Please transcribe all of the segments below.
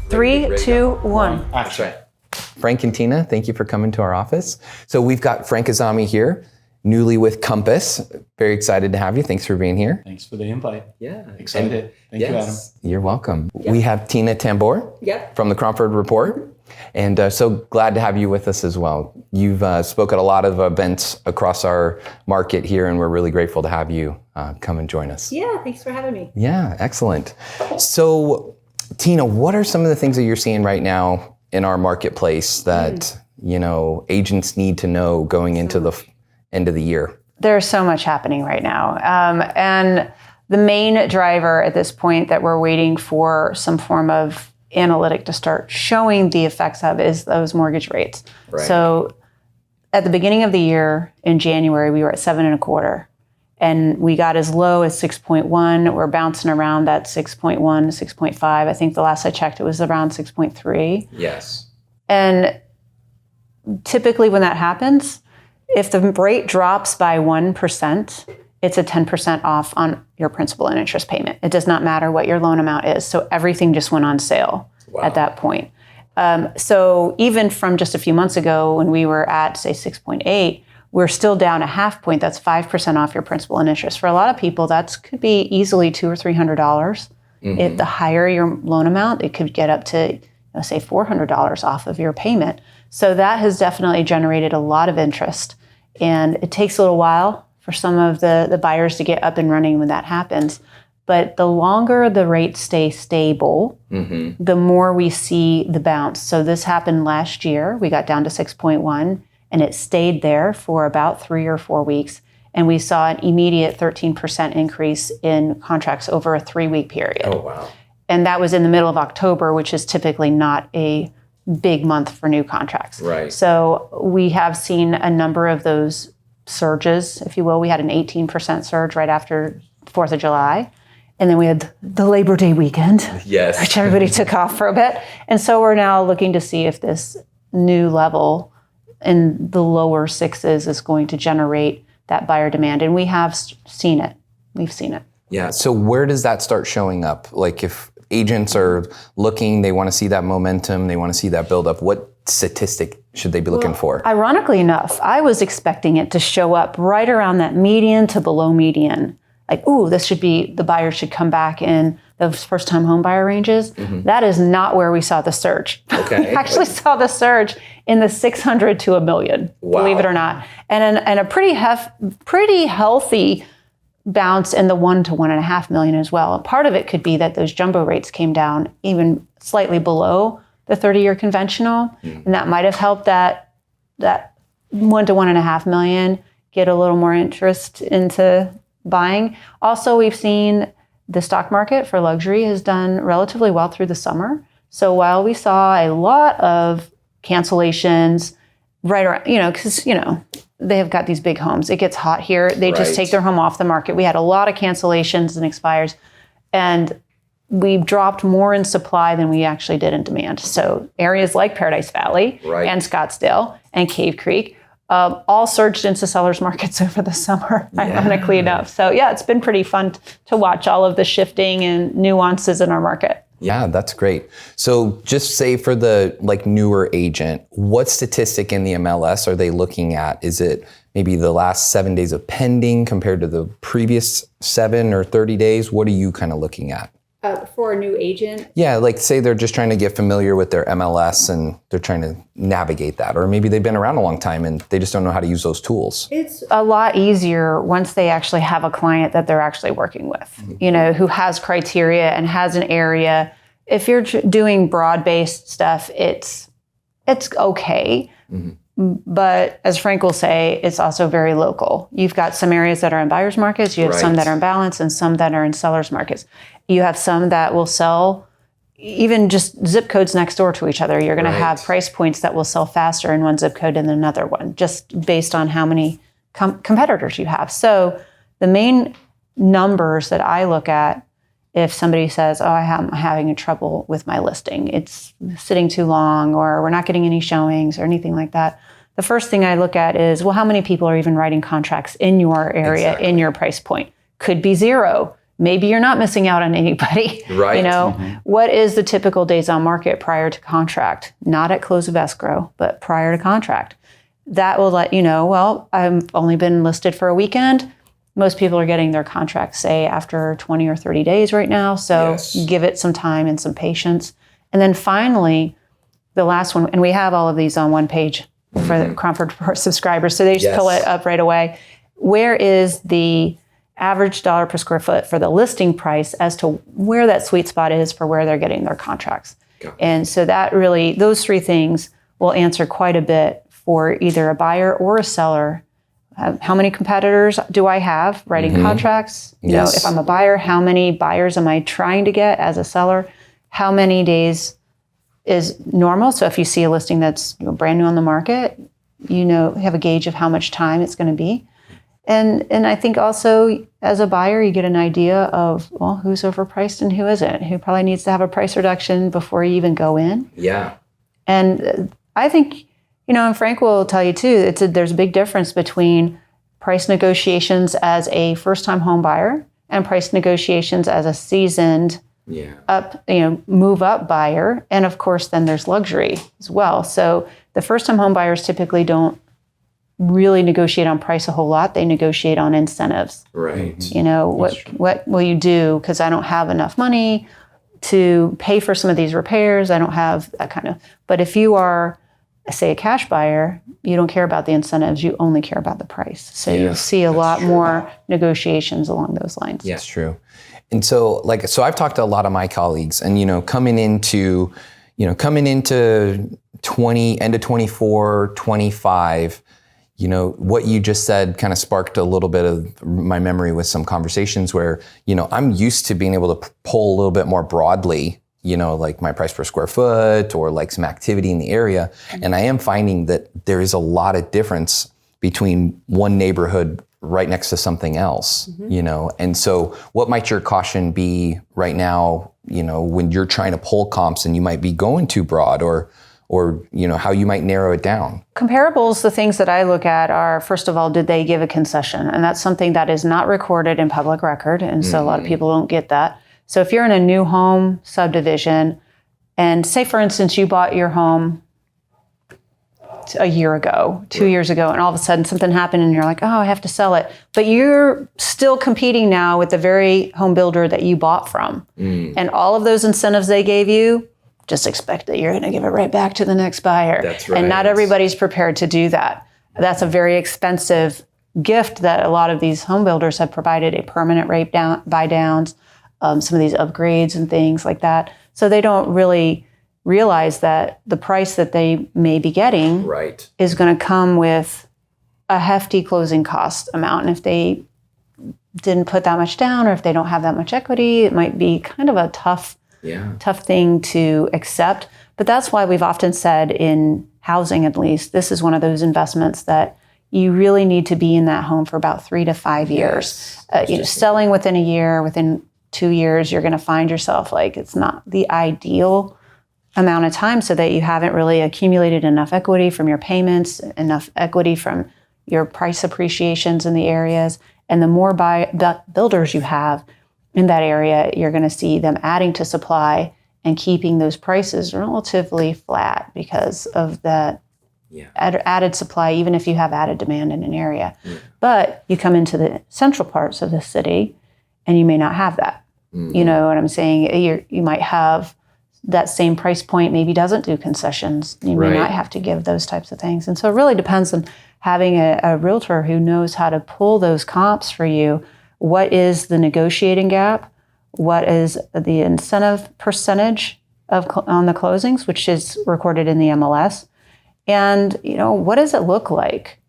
3, 2, 1. Action. Frank and Tina, thank you for coming to our office. So we've got Frank Aazami here, newly with Compass. Very excited to have you. Thanks for being here. Thanks for the invite. Yeah. Excited. Thank you, Adam. You're welcome. Yep. We have Tina Tamboer from the Cromford Report. And so glad to have you with us as well. You've spoken at a lot of events across our market here, and we're really grateful to have you come and join us. Yeah, thanks for having me. Yeah, excellent. So, Tina, what are some of the things that you're seeing right now in our marketplace that, agents need to know going into the end of the year? There's so much happening right now. And the main driver at this point that we're waiting for some form of analytic to start showing the effects of is those mortgage rates. Right. So at the beginning of the year in January, we were at 7.25%. And we got as low as 6.1. We're bouncing around that 6.1, 6.5. I think the last I checked, it was around 6.3. Yes. And typically when that happens, if the rate drops by 1%, it's a 10% off on your principal and interest payment. It does not matter what your loan amount is. So everything just went on sale at that point. So even from just a few months ago when we were at, say, 6.8, we're still down a half point. That's 5% off your principal and interest. For a lot of people, that could be easily $200 or $300. Mm-hmm. If the higher your loan amount, it could get up to, say, $400 off of your payment. So that has definitely generated a lot of interest. And it takes a little while for some of the buyers to get up and running when that happens. But the longer the rates stay stable, the more we see the bounce. So this happened last year. We got down to 6.1, and it stayed there for about 3 or 4 weeks. And we saw an immediate 13% increase in contracts over a 3-week period. Oh, wow. And that was in the middle of October, which is typically not a big month for new contracts. Right. So we have seen a number of those surges, if you will. We had an 18% surge right after 4th of July. And then we had the Labor Day weekend, which everybody took off for a bit. And so we're now looking to see if this new level in the lower sixes is going to generate that buyer demand. And we have seen it. We've seen it. Yeah. So where does that start showing up? Like if agents are looking, they want to see that momentum, they want to see that build up, what statistic should they be looking for? Ironically enough, I was expecting it to show up right around that median to below median. Like, ooh, the buyer should come back in those first-time home buyer ranges. Mm-hmm. That is not where we saw the surge. Okay. We actually saw the surge in the 600 to a million, believe it or not. And a pretty healthy bounce in the 1 to 1.5 million as well. And part of it could be that those jumbo rates came down even slightly below the 30-year conventional, and that might have helped that 1 to 1.5 million get a little more interest into buying. Also, we've seen the stock market for luxury has done relatively well through the summer. So while we saw a lot of cancellations right around, because, they have got these big homes. It gets hot here. They just take their home off the market. We had a lot of cancellations and expires, and we dropped more in supply than we actually did in demand. So areas like Paradise Valley and Scottsdale and Cave Creek all surged into sellers markets over the summer, ironically enough. So it's been pretty fun to watch all of the shifting and nuances in our market. Yeah, that's great. So just say for the newer agent, what statistic in the MLS are they looking at? Is it maybe the last 7 days of pending compared to the previous 7 or 30 days? What are you kind of looking at? For a new agent? Yeah, say they're just trying to get familiar with their MLS and they're trying to navigate that. Or maybe they've been around a long time and they just don't know how to use those tools. It's a lot easier once they actually have a client that they're actually working with, who has criteria and has an area. If you're doing broad-based stuff, it's okay. Mm-hmm. But as Frank will say, it's also very local. You've got some areas that are in buyer's markets, you have some that are in balance, and some that are in seller's markets. You have some that will sell even just zip codes next door to each other. You're going to have price points that will sell faster in one zip code than another one, just based on how many competitors you have. So the main numbers that I look at, if somebody says, I'm having trouble with my listing, it's sitting too long, or we're not getting any showings or anything like that, the first thing I look at is, how many people are even writing contracts in your area, in your price point? Could be 0. maybe you're not missing out on anybody. Right. You know, what is the typical days on market prior to contract? Not at close of escrow, but prior to contract. That will let you know, well, I've only been listed for a weekend. Most people are getting their contract, say, after 20 or 30 days right now. So give it some time and some patience. And then finally, the last one, and we have all of these on one page for the Cromford Report subscribers, so they just pull it up right away. Where is the average dollar per square foot for the listing price as to where that sweet spot is for where they're getting their contracts? And so that really, those three things will answer quite a bit for either a buyer or a seller. How many competitors do I have writing contracts? You know, if I'm a buyer, how many buyers am I trying to get as a seller? How many days is normal? So if you see a listing that's brand new on the market, you have a gauge of how much time it's going to be. And I think also as a buyer, you get an idea of, well, who's overpriced and who isn't, who probably needs to have a price reduction before you even go in. Yeah. And I think, and Frank will tell you too, there's a big difference between price negotiations as a first-time home buyer and price negotiations as a seasoned move up buyer. And of course, then there's luxury as well. So the first-time home buyers typically don't really negotiate on price a whole lot. They negotiate on incentives. Right. What will you do? Because I don't have enough money to pay for some of these repairs. I don't have that kind of. But if you are, say, a cash buyer, you don't care about the incentives. You only care about the price. So you'll see a lot more negotiations along those lines. Yes, that's true. And so I've talked to a lot of my colleagues, and coming into end of 24, 25. What you just said kind of sparked a little bit of my memory with some conversations where, I'm used to being able to pull a little bit more broadly, like my price per square foot or like some activity in the area. And I am finding that there is a lot of difference between one neighborhood right next to something else, And so what might your caution be right now, when you're trying to pull comps and you might be going too broad or how you might narrow it down? Comparables, the things that I look at are, first of all, did they give a concession? And that's something that is not recorded in public record. And so a lot of people don't get that. So if you're in a new home subdivision, and say, for instance, you bought your home a year ago, 2 years ago, and all of a sudden something happened and you're like, oh, I have to sell it. But you're still competing now with the very home builder that you bought from. And all of those incentives they gave you, just expect that you're going to give it right back to the next buyer. That's right. And not everybody's prepared to do that. That's a very expensive gift that a lot of these home builders have provided, a permanent rate buy downs, some of these upgrades and things like that. So they don't really realize that the price that they may be getting is going to come with a hefty closing cost amount. And if they didn't put that much down, or if they don't have that much equity, it might be kind of a tough thing to accept. But that's why we've often said in housing, at least, this is one of those investments that you really need to be in that home for about 3 to 5 years. Selling within a year, within 2 years, you're going to find yourself like it's not the ideal amount of time, so that you haven't really accumulated enough equity from your payments, enough equity from your price appreciations in the areas. And the more builders you have in that area, you're going to see them adding to supply and keeping those prices relatively flat because of that added supply, even if you have added demand in an area. But you come into the central parts of the city and you may not have that. You know what I'm saying? You might have that same price point, maybe doesn't do concessions. You may not have to give those types of things. And so it really depends on having a realtor who knows how to pull those comps for you. What is the negotiating gap? What is the incentive percentage on the closings, which is recorded in the MLS? And, what does it look like?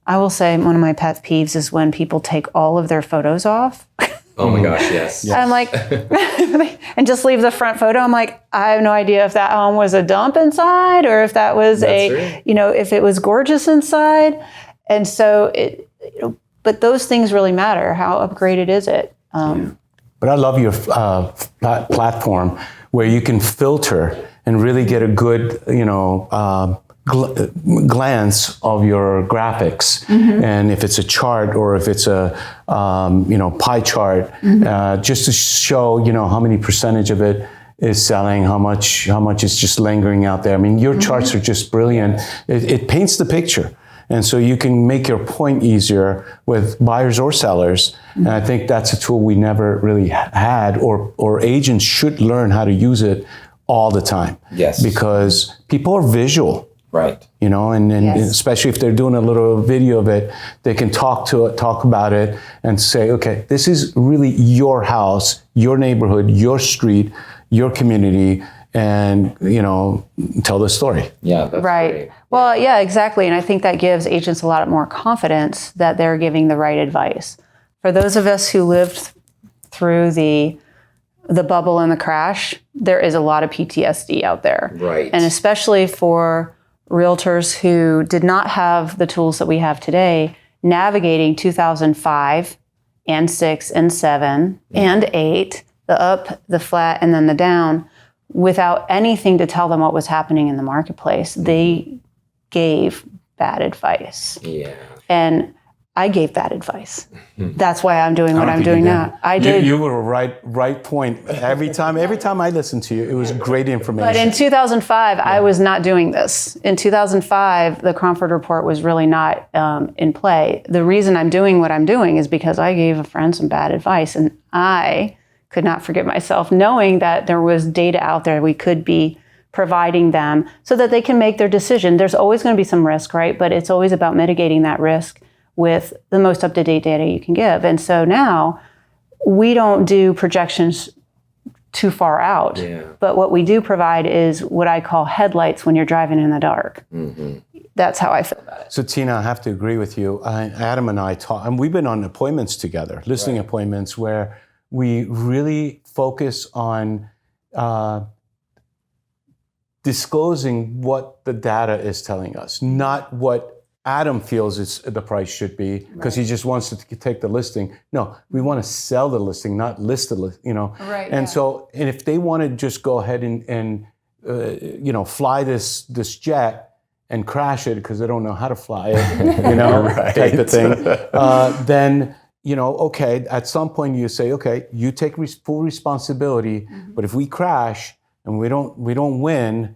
I will say one of my pet peeves is when people take all of their photos off. Oh my gosh, yes. I'm like, and just leave the front photo. I'm like, I have no idea if that home was a dump inside or if that was if it was gorgeous inside. And so but those things really matter. How upgraded is it? But I love your platform where you can filter and really get a good, glance of your graphics, and if it's a chart or if it's a pie chart, just to show how many percentage of it is selling, how much is just lingering out there. I mean, your charts are just brilliant. It paints the picture. And so you can make your point easier with buyers or sellers. And I think that's a tool we never really had, or agents should learn how to use it all the time. Yes. Because people are visual. Right. And especially if they're doing a little video of it, they can talk about it and say, okay, this is really your house, your neighborhood, your street, your community, and tell the story. Yeah, that's right. great. Well, yeah, exactly. And I think that gives agents a lot more confidence that they're giving the right advice. For those of us who lived through the bubble and the crash, there is a lot of PTSD out there. Right. And especially for realtors who did not have the tools that we have today, navigating 2005 and 6 and 7 and 8, the up, the flat, and then the down, without anything to tell them what was happening in the marketplace. They gave bad advice. Yeah. And I gave bad advice. That's why I'm doing what I'm doing now. I did. You were right point. Every time I listened to you, it was great information. But in 2005, I was not doing this. In 2005, the Cromford Report was really not in play. The reason I'm doing what I'm doing is because I gave a friend some bad advice, and I could not forgive myself, knowing that there was data out there we could be providing them so that they can make their decision. There's always going to be some risk, right? But it's always about mitigating that risk with the most up-to-date data you can give. And so now we don't do projections too far out, but what we do provide is what I call headlights when you're driving in the dark. That's how I feel about it. So Tina, I have to agree with you. Adam and I talk, and we've been on appointments together, listing appointments where we really focus on disclosing what the data is telling us, not what Adam feels the price should be because he just wants to take the listing. No, we want to sell the listing, not list the listing. Right. And so, and if they want to just go ahead and fly this jet and crash it because they don't know how to fly it, type of thing, then. Okay, at some point you say, okay, you take full responsibility, but if we crash and we don't win,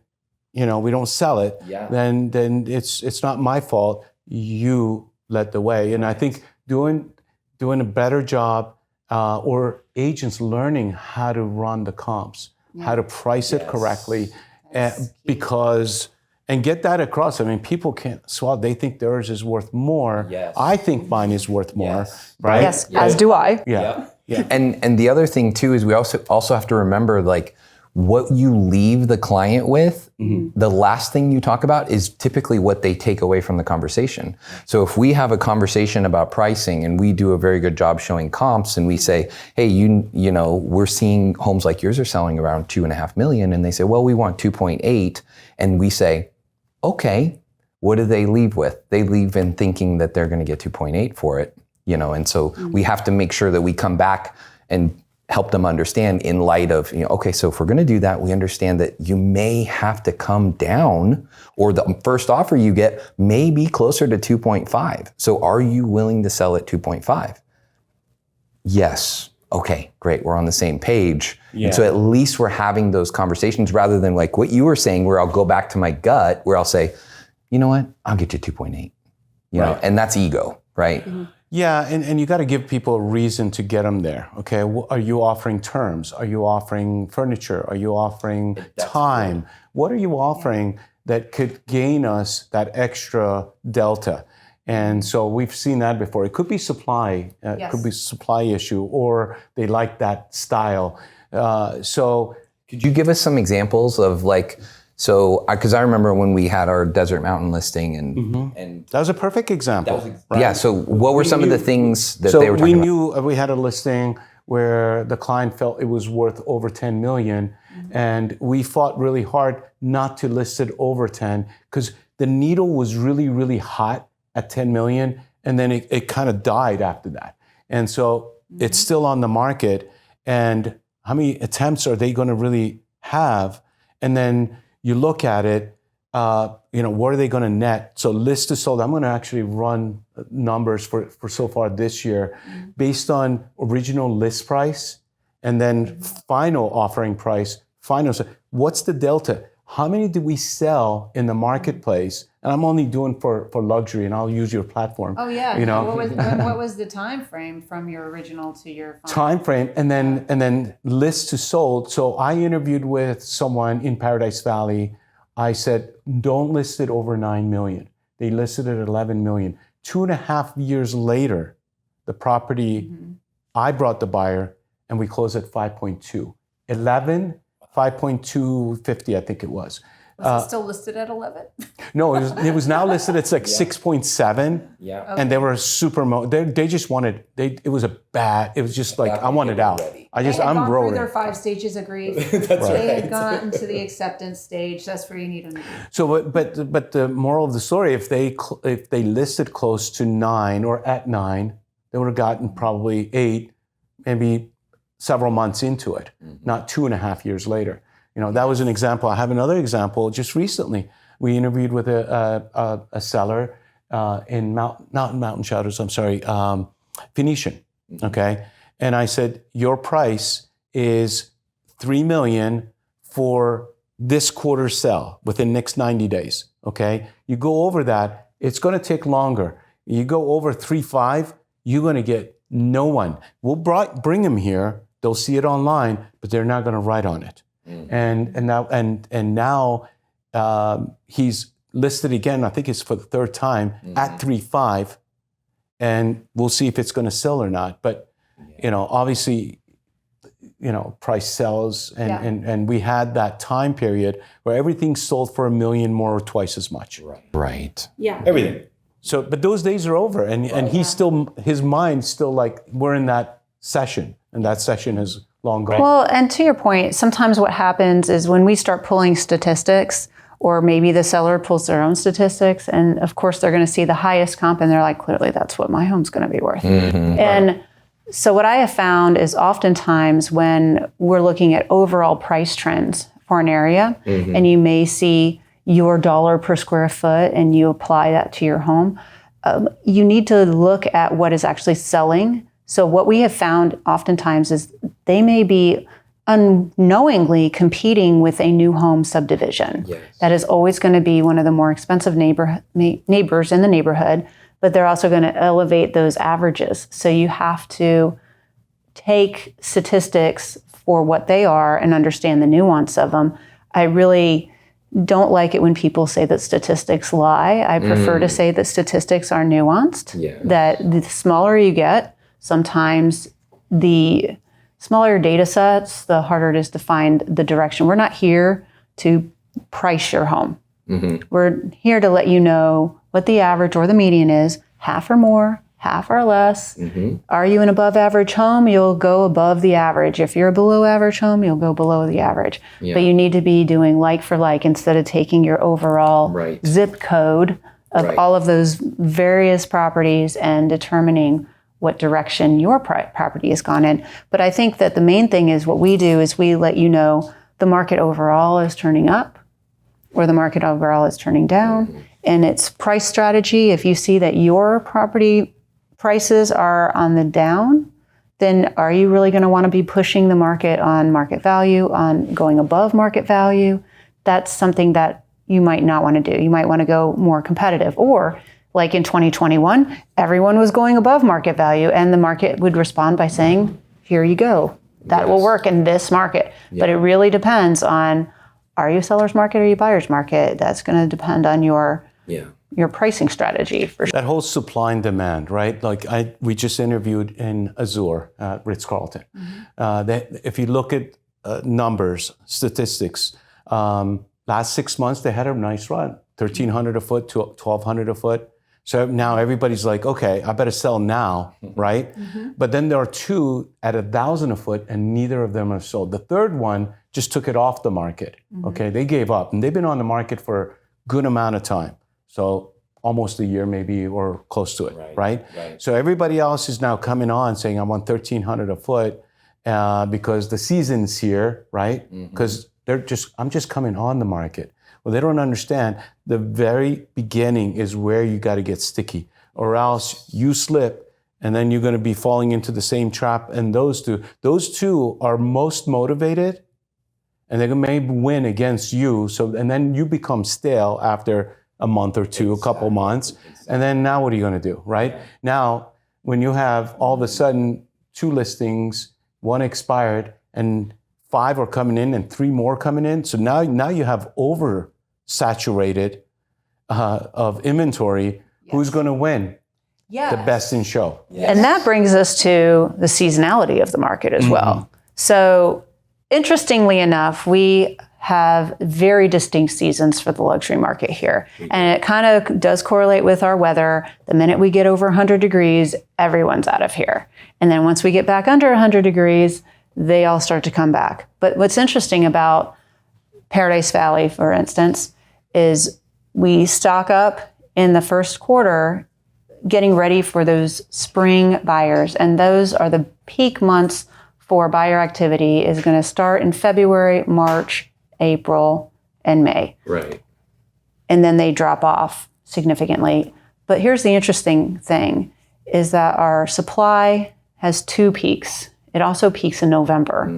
we don't sell it, then it's not my fault. You led the way. And I think doing a better job, or agents learning how to run the comps, how to price it correctly, and get that across. I mean, people can't swallow. They think theirs is worth more. Yes. I think mine is worth more, right? Yes, as do I. Yeah. And the other thing too is we also have to remember, like, what you leave the client with, the last thing you talk about is typically what they take away from the conversation. So if we have a conversation about pricing and we do a very good job showing comps and we say, hey, we're seeing homes like yours are selling around 2.5 million, and they say, well, we want 2.8, and we say, okay, what do they leave with? They leave in thinking that they're going to get 2.8 for it, and so we have to make sure that we come back and help them understand in light of, okay, so if we're going to do that, we understand that you may have to come down, or the first offer you get may be closer to 2.5. So are you willing to sell at 2.5? Yes. Okay, great. We're on the same page. Yeah. And so at least we're having those conversations rather than like what you were saying, where I'll go back to my gut, where I'll say, you know what, I'll get you 2.8, know, and that's ego, right? Yeah, and you got to give people a reason to get them there. Okay, are you offering terms? Are you offering furniture? Are you offering time? Good. What are you offering that could gain us that extra delta? And so we've seen that before. It could be supply, it could be supply issue, or they like that style. So could you give us some examples of like, so, because I remember when we had our Desert Mountain listing, and that was a perfect example. Right? Yeah. So, what were some of the things that they were talking about? So we knew we had a listing where the client felt it was worth over 10 million, and we fought really hard not to list it over 10 because the needle was really, really hot at 10 million, and then it kind of died after that. And so it's still on the market, and how many attempts are they going to really have? And then you look at it, what are they going to net? So list to sold, I'm going to actually run numbers for so far this year based on original list price and then final offering price, what's the delta? How many did we sell in the marketplace? And I'm only doing for luxury, and I'll use your platform. Oh yeah. What was the time frame from your original to your final? Time frame, and then list to sold. So I interviewed with someone in Paradise Valley. I said, don't list it over 9 million. They listed it at 11 million. 2.5 years later, the property, I brought the buyer, and we closed at 5.2. 11, 5.250, I think it was. Was it still listed at 11? No, it was now listed at like 6.7. Yeah. Okay. And they were they just wanted, it was just like, I wanted out. They had I'm gone rolling. through their 5 stages of grief. They had gotten to the acceptance stage. That's where you need them to be. So, but the moral of the story, if they listed close to 9 or at 9, they would have gotten probably 8, maybe several months into it, not 2.5 years later. That was an example. I have another example. Just recently, we interviewed with a seller in not Mountain Shadows. I'm sorry, Phoenician. Okay, and I said your price is $3 million for this quarter sell within the next 90 days. Okay, you go over that, it's going to take longer. You go over 3.5, you're going to get no one. We'll bring them here. They'll see it online, but they're not going to write on it. And now he's listed again. I think it's for the third time at 3.5, and we'll see if it's going to sell or not. But obviously, price sells, and we had that time period where everything sold for $1 million more or twice as much. Right. Yeah. Everything. So, but those days are over, and he's still, his mind's still like we're in that session, and that session is long gone. Well, and to your point, sometimes what happens is when we start pulling statistics, or maybe the seller pulls their own statistics, and of course they're going to see the highest comp, and they're like, clearly that's what my home's going to be worth. And so what I have found is oftentimes when we're looking at overall price trends for an area, and you may see your dollar per square foot, and you apply that to your home, you need to look at what is actually selling. So what we have found oftentimes is they may be unknowingly competing with a new home subdivision. Yes. That is always going to be one of the more expensive neighbors in the neighborhood, but they're also going to elevate those averages. So you have to take statistics for what they are and understand the nuance of them. I really don't like it when people say that statistics lie. I prefer to say that statistics are nuanced, that the smaller you get, sometimes the smaller your data sets, the harder it is to find the direction. We're not here to price your home. We're here to let you know what the average or the median is, half or more, half or less. Are you an above average home? You'll go above the average. If you're a below average home, you'll go below the average. But you need to be doing like for like instead of taking your overall zip code of all of those various properties and determining what direction your property has gone in. But I think that the main thing is what we do is we let you know the market overall is turning up or the market overall is turning down. And it's price strategy. If you see that your property prices are on the down, then are you really going to want to be pushing the market on market value, on going above market value? That's something that you might not want to do. You might want to go more competitive. Or like in 2021, everyone was going above market value, and the market would respond by saying, here you go. That will work in this market. But it really depends on, are you a seller's market or are you a buyer's market? That's going to depend on your pricing strategy. For sure. That whole supply and demand, right? Like we just interviewed in Azure at Ritz-Carlton. If you look at numbers, statistics, last 6 months, they had a nice run, $1,300 a foot to $1,200 a foot. So now everybody's like, okay, I better sell now, right? But then there are two at $1,000 a foot, and neither of them are sold. The third one just took it off the market. Okay, they gave up, and they've been on the market for a good amount of time. So almost a year maybe, or close to it, right? So everybody else is now coming on saying, I want $1,300 a foot because the season's here, right? Because I'm just coming on the market. Well, they don't understand the very beginning is where you got to get sticky, or else you slip and then you're going to be falling into the same trap. And those two are most motivated, and they may win against you. So, and then you become stale after a month or two, a couple months. And then now what are you going to do, right? Now, when you have all of a sudden 2 listings, 1 expired, and 5 are coming in and 3 more coming in. So now you have oversaturated of inventory. Yes. Who's going to win? Yes. The best in show. Yes. And that brings us to the seasonality of the market as well. So interestingly enough, we have very distinct seasons for the luxury market here. And it kind of does correlate with our weather. The minute we get over 100 degrees, everyone's out of here. And then once we get back under 100 degrees, they all start to come back. But what's interesting about Paradise Valley, for instance, is we stock up in the first quarter getting ready for those spring buyers. And those are the peak months for buyer activity. Is going to start in February, March, April, and May. Right. And then they drop off significantly. But here's the interesting thing, is that our supply has 2 peaks. It also peaks in November.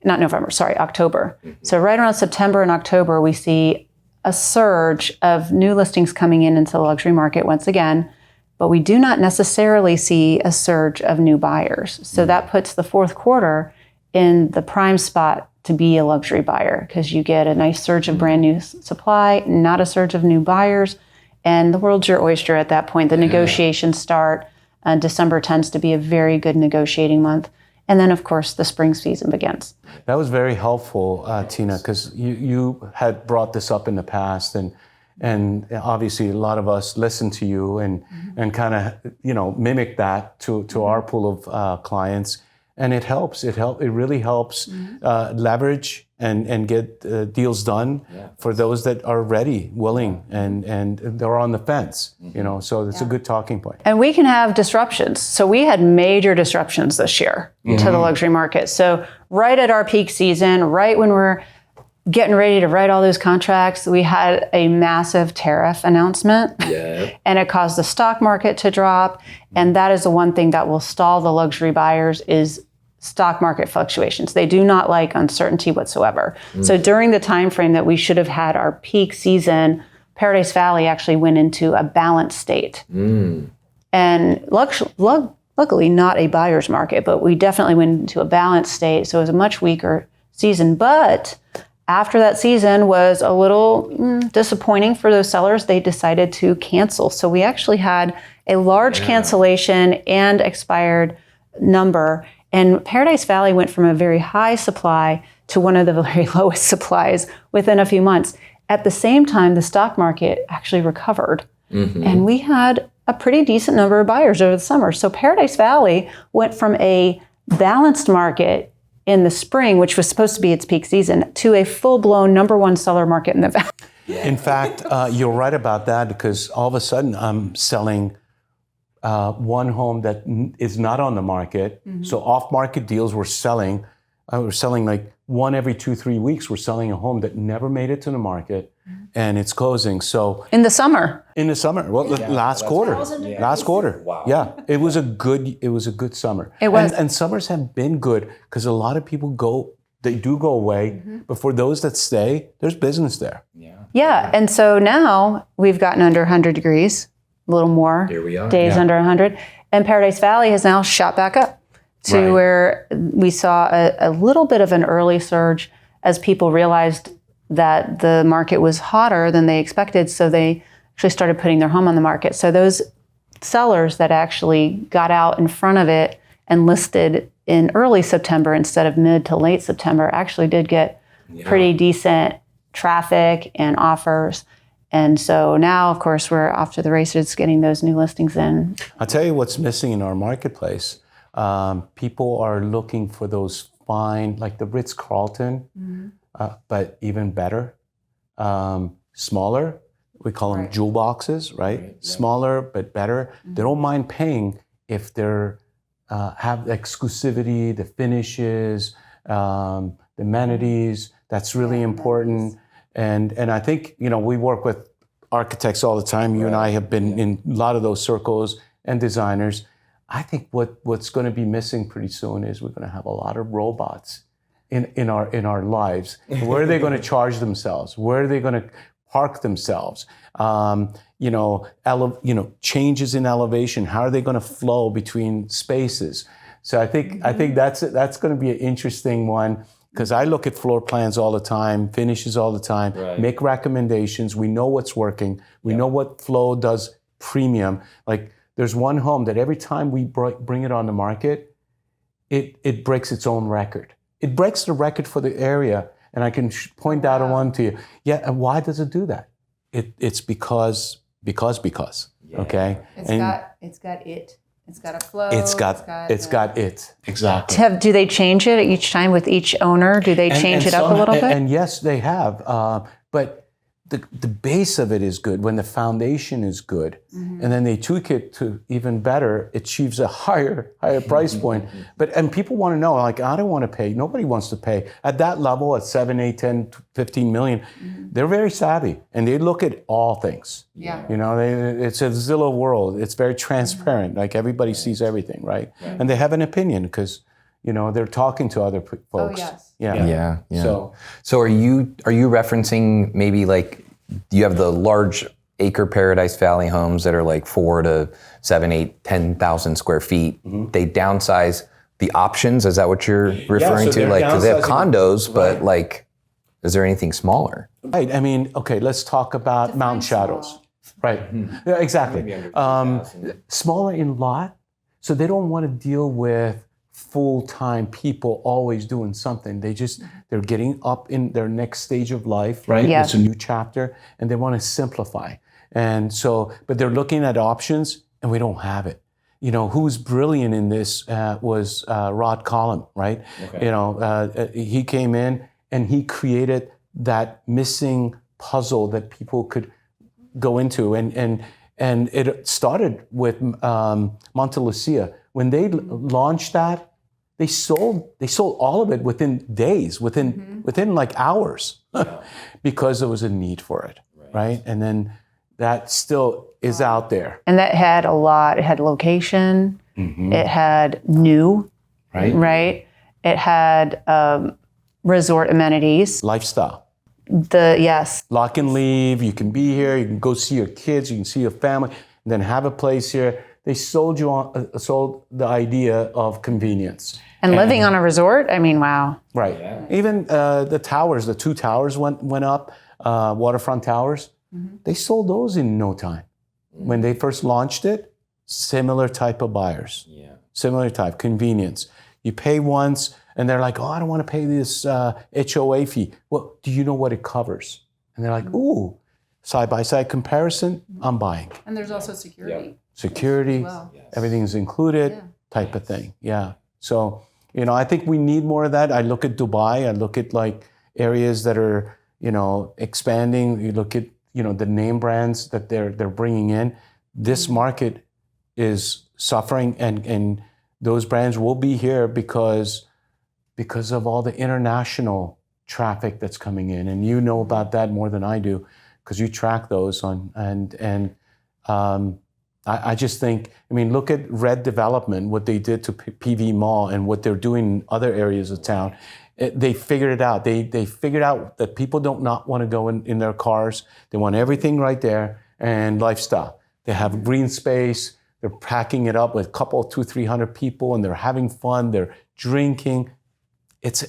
October. So right around September and October, we see a surge of new listings coming into the luxury market once again, but we do not necessarily see a surge of new buyers. So that puts the fourth quarter in the prime spot to be a luxury buyer, because you get a nice surge of brand new supply, not a surge of new buyers, and the world's your oyster at that point. The negotiations start. December tends to be a very good negotiating month. And then, of course, the spring season begins. That was very helpful, Tina, because you had brought this up in the past, and obviously a lot of us listen to you and kind of mimic that to our pool of clients, and it helps. It really helps leverage and get deals done for those that are ready, willing, and they're on the fence. So it's a good talking point. And we can have disruptions. So we had major disruptions this year to the luxury market. So right at our peak season, right when we're getting ready to write all those contracts, we had a massive tariff announcement. And it caused the stock market to drop. And that is the one thing that will stall the luxury buyers is stock market fluctuations. They do not like uncertainty whatsoever. So during the time frame that we should have had our peak season, Paradise Valley actually went into a balanced state. And luckily not a buyer's market, but we definitely went into a balanced state. So it was a much weaker season. But after that season was a little disappointing for those sellers, they decided to cancel. So we actually had a large cancellation and expired number. And Paradise Valley went from a very high supply to one of the very lowest supplies within a few months. At the same time, the stock market actually recovered. And we had a pretty decent number of buyers over the summer. So Paradise Valley went from a balanced market in the spring, which was supposed to be its peak season, to a full-blown #1 seller market in the valley. In fact, you're right about that, because all of a sudden I'm selling one home that is not on the market. So off-market deals we're selling like one every 2-3 weeks. We're selling a home that never made it to the market, and it's closing. So in the summer. Well, last quarter. Wow. Yeah, it was a good summer. It was, and summers have been good because a lot of people do go away, but for those that stay, there's business there. Yeah, and so now we've gotten under 100 degrees. A little more days under 100. And Paradise Valley has now shot back up to where we saw a little bit of an early surge as people realized that the market was hotter than they expected. So they actually started putting their home on the market. So those sellers that actually got out in front of it and listed in early September instead of mid to late September actually did get pretty decent traffic and offers. And so now, of course, we're off to the races getting those new listings in. I'll tell you what's missing in our marketplace. People are looking for those fine, like the Ritz-Carlton, but even better, smaller. We call them jewel boxes, right? Smaller, but better. They don't mind paying if they're have exclusivity, the finishes, the amenities. That's really important. And I think, we work with architects all the time. You and I have been in a lot of those circles, and designers. I think what's going to be missing pretty soon is we're going to have a lot of robots in our lives. Where are they going to charge themselves? Where are they going to park themselves? Changes in elevation. How are they going to flow between spaces? So I think that's going to be an interesting one, because I look at floor plans all the time, finishes all the time, make recommendations. We know what's working. We know what flow does premium. Like, there's one home that every time we bring it on the market, it breaks its own record. It breaks the record for the area, and I can point out one to you. Yeah, and why does it do that? It's because. Okay. It's got it. It's got a flow. It's got it. Exactly. Do they change it each time with each owner? Do they change it up a little bit? And yes, they have. But the base of it is good. When the foundation is good, and then they tweak it to even better, it achieves a higher price point. And people want to know, like, I don't want to pay. Nobody wants to pay at that level, at 7, 8, 10, 15 million. They're very savvy, and they look at all things. Yeah. It's a Zillow world. It's very transparent. Like, everybody sees everything, right? And they have an opinion because, they're talking to other folks. Oh, yes. Yeah. So are you referencing maybe, like, you have the large acre Paradise Valley homes that are like 4 to 7, 8, 10,000 square feet. They downsize the options. Is that what you're referring to? Like, because they have condos, but like, is there anything smaller? Right. I mean, okay, let's talk about Mountain Shadows. Right. Yeah, exactly. Smaller in lot, so they don't want to deal with full-time people always doing something. They're getting up in their next stage of life, right? Yeah. It's a new chapter, and they want to simplify. And so, but they're looking at options, and we don't have it. Who's brilliant in this was Rod Collin, right? Okay. He came in and he created that missing puzzle that people could go into, and it started with Monte Lucia. When they launched that, they sold all of it within days, within like hours, because there was a need for it, right? And then that still is out there. And that had a lot. It had location. It had new, right? It had resort amenities. Lifestyle. Yes. Lock and leave. You can be here. You can go see your kids. You can see your family, and then have a place here. They sold the idea of convenience. And living on a resort, I mean, wow. Right. Yeah. Even the towers, the 2 towers went up, waterfront towers. They sold those in no time. When they first launched it, similar type of buyers. Yeah. Similar type, convenience. You pay once, and they're like, oh, I don't want to pay this HOA fee. Well, do you know what it covers? And they're like, ooh, side-by-side comparison, I'm buying. And there's also security. Yep. Security, everything's included, type of thing. Yeah. So, I think we need more of that. I look at Dubai. I look at like areas that are, expanding. You look at, the name brands that they're bringing in. This market is suffering, and those brands will be here because of all the international traffic that's coming in. And you know about that more than I do, because you track those I just think, look at Red Development, what they did to PV Mall and what they're doing in other areas of town. They figured it out. They figured out that people don't not want to go in their cars. They want everything right there, and lifestyle. They have green space. They're packing it up with a couple, 200-300 people, and they're having fun. They're drinking. It's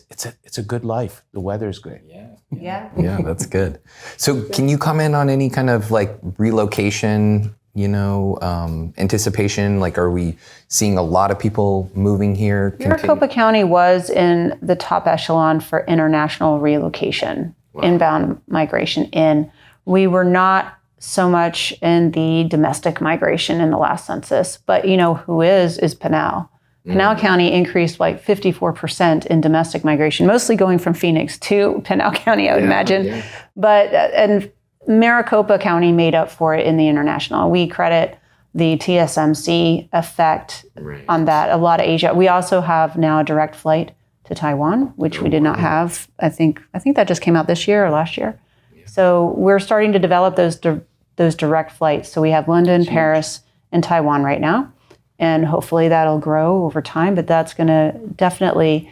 a good life. The weather is great. Yeah, that's good. So can you comment on any kind of like relocation, anticipation? Like, are we seeing a lot of people moving here? Maricopa County was in the top echelon for international relocation, inbound migration in. We were not so much in the domestic migration in the last census, but who is Pinal. Pinal County increased like 54% in domestic migration, mostly going from Phoenix to Pinal County, I would imagine. Yeah. But, and Maricopa County made up for it in the international. We credit the TSMC effect on that. A lot of Asia. We also have now a direct flight to Taiwan, which we did not have. I think that just came out this year or last year. So we're starting to develop those direct flights. So we have London, Paris, and Taiwan right now. And hopefully that'll grow over time, but that's going to definitely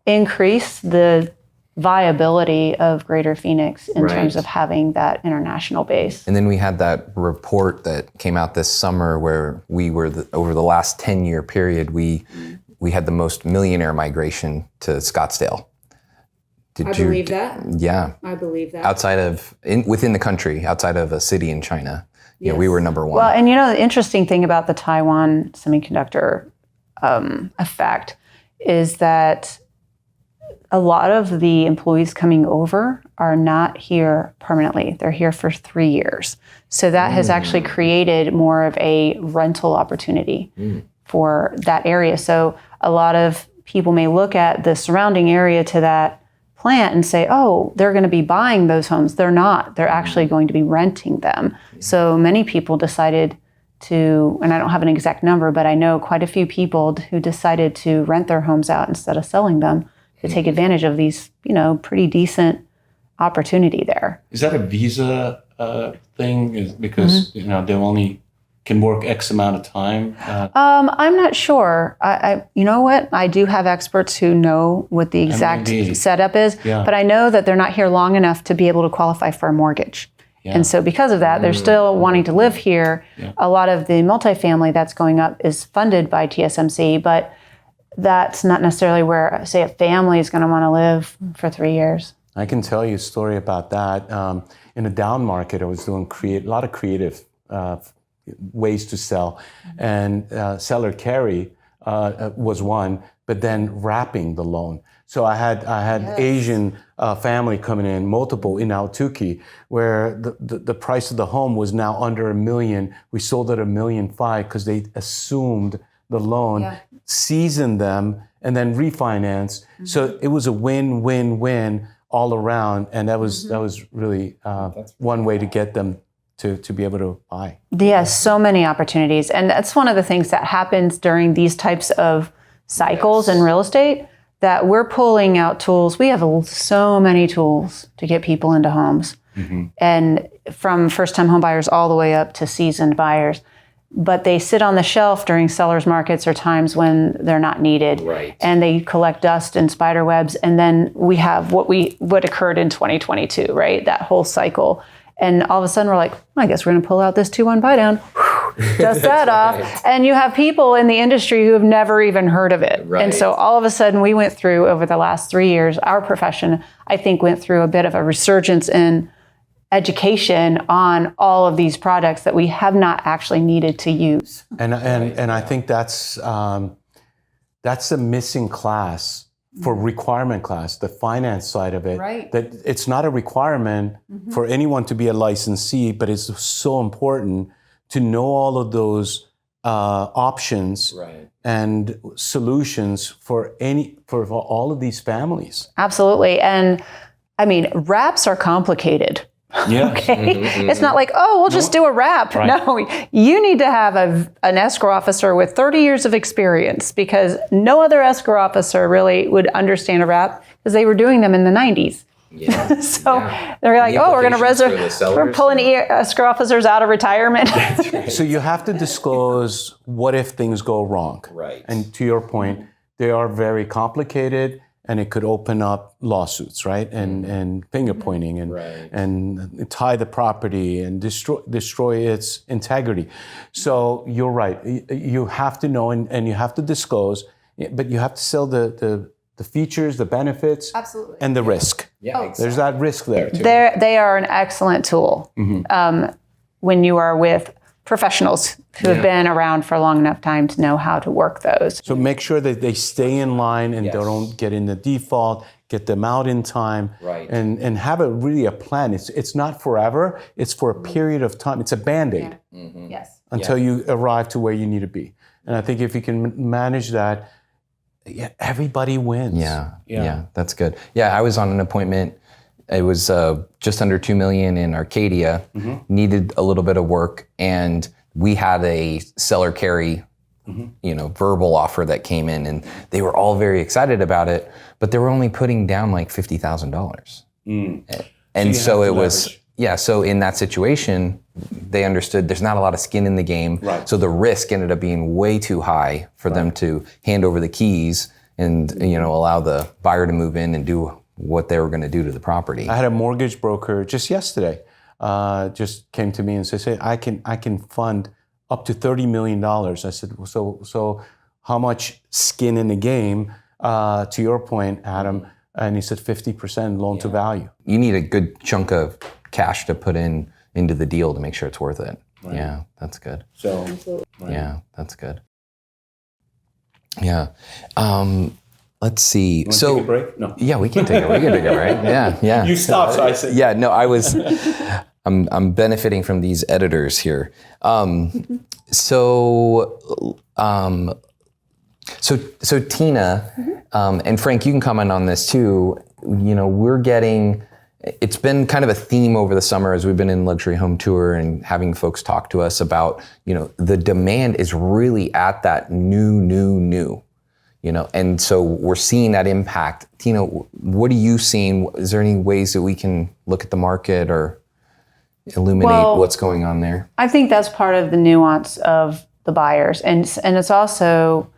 increase the viability of Greater Phoenix in terms of having that international base. And then we had that report that came out this summer where we were, over the last 10-year period, we had the most millionaire migration to Scottsdale. I believe that. Yeah. I believe that. Within the country, outside of a city in China, we were number one. Well, and the interesting thing about the Taiwan semiconductor effect is that a lot of the employees coming over are not here permanently. They're here for 3 years. So that has actually created more of a rental opportunity for that area. So a lot of people may look at the surrounding area to that plant and say, oh, they're going to be buying those homes. They're not. They're actually going to be renting them. So many people decided to, and I don't have an exact number, but I know quite a few people who decided to rent their homes out instead of selling them to take advantage of these, pretty decent opportunity there. Is that a visa thing? Is because they only can work X amount of time? I'm not sure. I you know what? I do have experts who know what the exact setup is, but I know that they're not here long enough to be able to qualify for a mortgage. Yeah. And so because of that, they're still wanting to live here. Yeah. A lot of the multifamily that's going up is funded by TSMC, but that's not necessarily where, say, a family is going to want to live for 3 years. I can tell you a story about that. In a down market, I was doing a lot of creative ways to sell. And seller carry was one, but then wrapping the loan. So I had Asian family coming in, multiple in Altuki, where the price of the home was now under $1 million. We sold it $1.5 million because they assumed the loan, seasoned them, and then refinance. So it was a win-win-win all around, and that was really one way to get them to be able to buy. Yes, so many opportunities, and that's one of the things that happens during these types of cycles in real estate, that we're pulling out tools. We have so many tools to get people into homes, and from first-time home buyers all the way up to seasoned buyers. But they sit on the shelf during sellers markets or times when they're not needed, and they collect dust and spider webs. And then we have what occurred in 2022, right? That whole cycle. And all of a sudden we're like, I guess we're going to pull out this 2-1 buy down, dust that off. And you have people in the industry who have never even heard of it. And so all of a sudden we went through, over the last 3 years, our profession, I think, went through a bit of a resurgence in education on all of these products that we have not actually needed to use. And I think that's the missing class for requirement class, the finance side of it. Right. That it's not a requirement for anyone to be a licensee, but it's so important to know all of those options and solutions for all of these families. Absolutely. And I mean, wraps are complicated. Yeah. Okay. It's not like, we'll just do a wrap. Right. No, you need to have an escrow officer with 30 years of experience, because no other escrow officer really would understand a wrap, because they were doing them in the 90s. Yeah. So they're like, we're going to we're pulling escrow officers out of retirement. So you have to disclose what if things go wrong. Right. And to your point, they are very complicated. And it could open up lawsuits, right? And finger pointing and tie the property and destroy its integrity. So you're right. You have to know and you have to disclose, but you have to sell the features, the benefits, and the risk. Yeah, exactly. There's that risk there too. They are an excellent tool when you are with professionals who have been around for a long enough time to know how to work those. So make sure that they stay in line and they don't get in the default, get them out in time, and have a plan. It's not forever, it's for a period of time. It's a Band-Aid until you arrive to where you need to be. And I think if you can manage that, everybody wins. Yeah, that's good. Yeah, I was on an appointment. It was just under $2 million in Arcadia, needed a little bit of work, and we had a seller carry verbal offer that came in, and they were all very excited about it, but they were only putting down like $50,000. And so it was, so in that situation, they understood there's not a lot of skin in the game. Right. So the risk ended up being way too high for them to hand over the keys and, allow the buyer to move in and do what they were going to do to the property. I had a mortgage broker just yesterday, just came to me and said, I can fund up to $30 million. I said, so how much skin in the game, to your point, Adam? And he said 50% loan to value. You need a good chunk of cash to put into the deal to make sure it's worth it. Right. Yeah, that's good. So, yeah, that's good. Yeah. Let's see. So, take a break? No. Yeah, we can take a break. Yeah. You stopped, so I said. Yeah, no, I'm benefiting from these editors here. So Tina, and Frank, you can comment on this too. It's been kind of a theme over the summer as we've been in luxury home tour and having folks talk to us about, the demand is really at that new, and so we're seeing that impact. Tina, what are you seeing? Is there any ways that we can look at the market or illuminate what's going on there? I think that's part of the nuance of the buyers. And it's also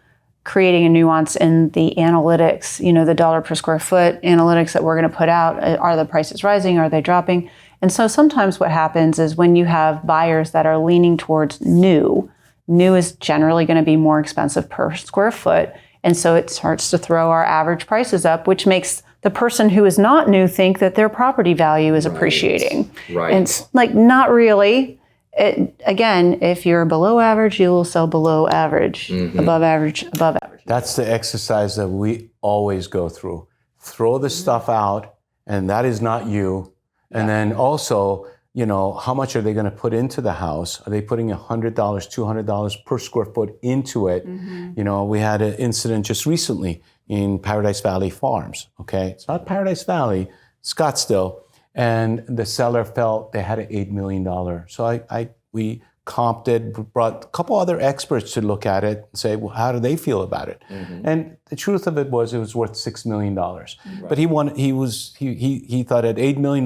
creating a nuance in the analytics, the dollar per square foot analytics that we're going to put out. Are the prices rising? Are they dropping? And so sometimes what happens is when you have buyers that are leaning towards new is generally going to be more expensive per square foot. And so it starts to throw our average prices up, which makes the person who is not new think that their property value is appreciating. Right. And it's like, not really. Again, if you're below average, you will sell below average, above average, above average. That's the exercise that we always go through. Throw the stuff out, and that is not you. And then also, how much are they going to put into the house? Are they putting $100, $200 per square foot into it? We had an incident just recently in Paradise Valley Farms. Okay, it's not Paradise Valley, Scottsdale. And the seller felt they had an $8 million. So we comped it, brought a couple other experts to look at it and say, well, how do they feel about it? And the truth of it was worth $6 million. Right. But he thought at $8 million,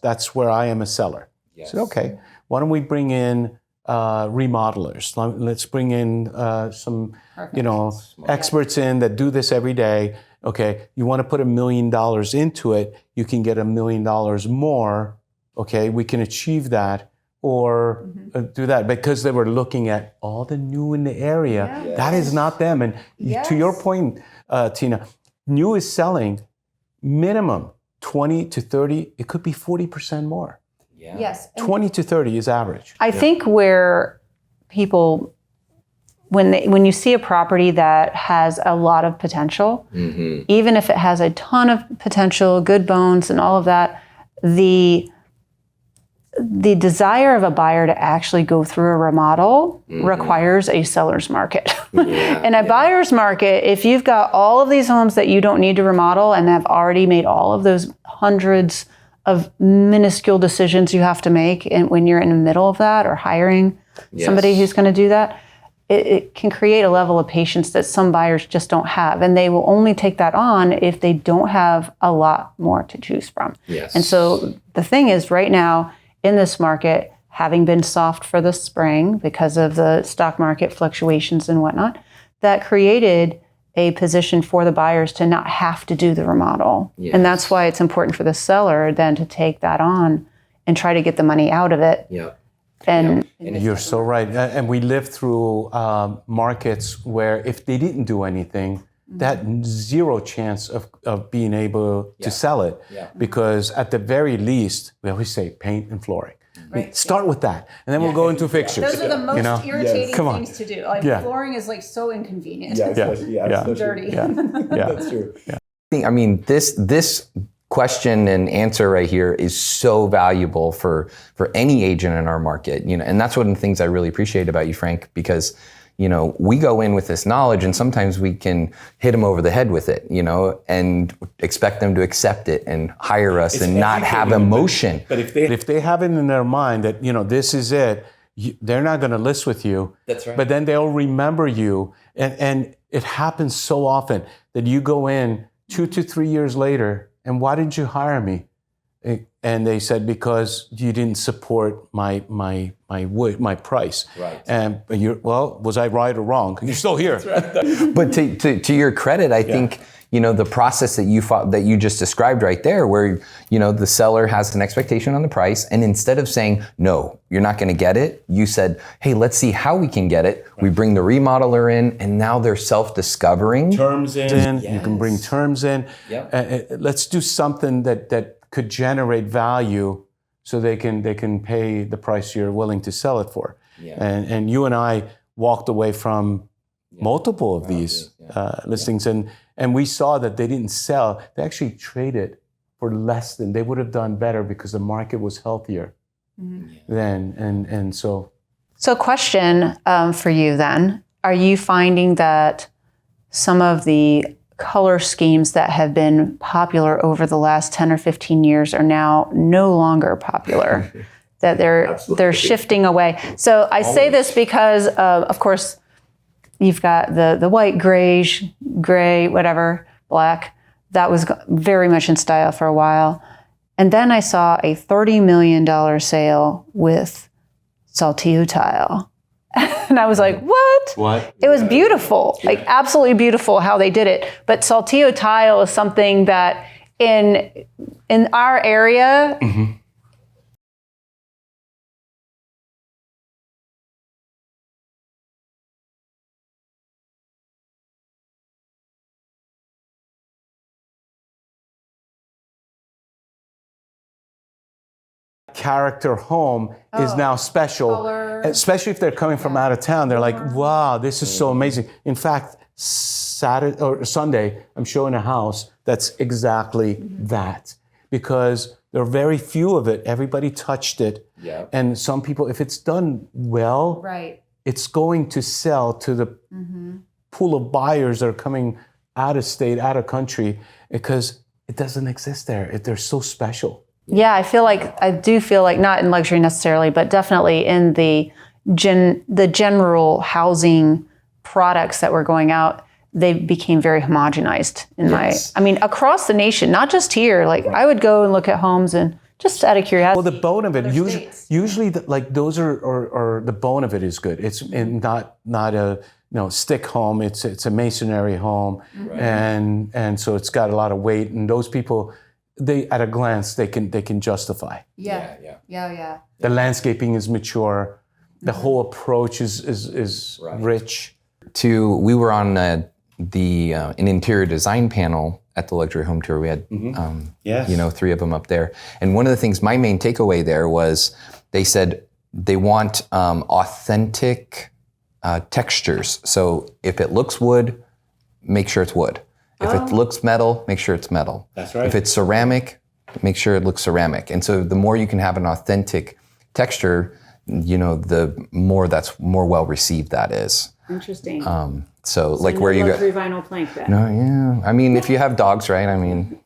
that's where I am a seller. Yes. I said, okay, why don't we bring in remodelers? Let's bring in some, experts in that do this every day. Okay, you want to put $1 million into it, you can get $1 million more. Okay, we can achieve that or do that, because they were looking at all the new in the area. Yeah. Yes. That is not them. And to your point, Tina, new is selling minimum 20 to 30, it could be 40% more. Yeah. Yes. 20 to 30 is average. I think where people, when you see a property that has a lot of potential, even if it has a ton of potential, good bones and all of that, the desire of a buyer to actually go through a remodel requires a seller's market. In a buyer's market, if you've got all of these homes that you don't need to remodel and have already made all of those hundreds of minuscule decisions you have to make, and when you're in the middle of that or hiring somebody who's going to do that, it can create a level of patience that some buyers just don't have. And they will only take that on if they don't have a lot more to choose from. Yes. And so the thing is, right now in this market, having been soft for the spring because of the stock market fluctuations and whatnot, that created a position for the buyers to not have to do the remodel. Yes. And that's why it's important for the seller then to take that on and try to get the money out of it. Yep. And you're so right. And we lived through markets where if they didn't do anything, that zero chance of being able to sell it. Yeah. Because at the very least, we always say paint and flooring. Right. Start with that, and then we'll go into fixtures. Those are the most irritating things to do. Like flooring is like so inconvenient. It's dirty. That's true. I mean, this question and answer right here is so valuable for any agent in our market, and that's one of the things I really appreciate about you, Frank, because we go in with this knowledge and sometimes we can hit them over the head with it, and expect them to accept it and hire us and not have emotion. But if they have it in their mind that, this is it, they're not going to list with you. That's right. But then they'll remember you. And it happens so often that you go in 2 to 3 years later, and why didn't you hire me? And they said, because you didn't support my price. Right. And was I right or wrong? You're still here. Right. But to your credit, I think, the process that you just described right there, where, the seller has an expectation on the price, and instead of saying, no, you're not going to get it, you said, hey, let's see how we can get it. Right. We bring the remodeler in, and now they're self-discovering. Terms in. Yes. You can bring terms in. Yep. Let's do something that could generate value so they can pay the price you're willing to sell it for. Yeah. And you and I walked away from multiple of these listings, and we saw that they didn't sell. They actually traded for less than they would have done better because the market was healthier then. And so. So question for you then, are you finding that some of the color schemes that have been popular over the last 10 or 15 years are now no longer popular, that they're shifting away? So I say this because, of course, you've got the white, grayish, gray, whatever, black. That was very much in style for a while. And then I saw a $30 million sale with Saltillo tile. And I was like, what? It was beautiful, like absolutely beautiful how they did it. But Saltillo tile is something that in our area, character home is now special, color. Especially if they're coming from out of town. They're like, wow, this is so amazing. In fact, Saturday or Sunday, I'm showing a house that's exactly that, because there are very few of it. Everybody touched it. Yeah. And some people, if it's done well, Right. it's going to sell to the pool of buyers that are coming out of state, out of country, because it doesn't exist there. They're so special. yeah, I do feel like not in luxury necessarily, but definitely in the general housing products that were going out, they became very homogenized across the nation, not just here. Like I would go and look at homes and just out of curiosity. Well, the bone of it, usually those are the bone of it is good. It's not a stick home. It's a masonry home, and so it's got a lot of weight. And those people, they at a glance they can justify. Yeah. The landscaping is mature. The whole approach is rich. We were on an interior design panel at the luxury home tour. We had 3 of them up there, and one of the things, my main takeaway there was they said they want authentic textures. So if it looks wood, make sure it's wood. If it looks metal, make sure it's metal. That's right. If it's ceramic, make sure it looks ceramic. And so the more you can have an authentic texture, the more well received that is. Interesting. So like where you luxury vinyl plank then. No, yeah. I mean, if you have dogs, right? I mean,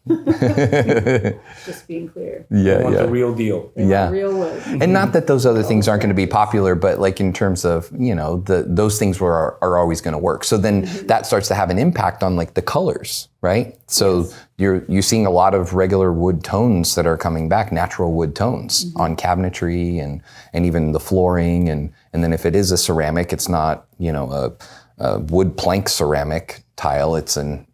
Just being clear. Yeah, The real deal. Yeah. Real wood. And not that those other things aren't going to be popular, but like in terms of, those things are always going to work. So then that starts to have an impact on like the colors, right? So you're seeing a lot of regular wood tones that are coming back, natural wood tones on cabinetry and even the flooring. And then if it is a ceramic, it's not, a wood plank ceramic tile. It's an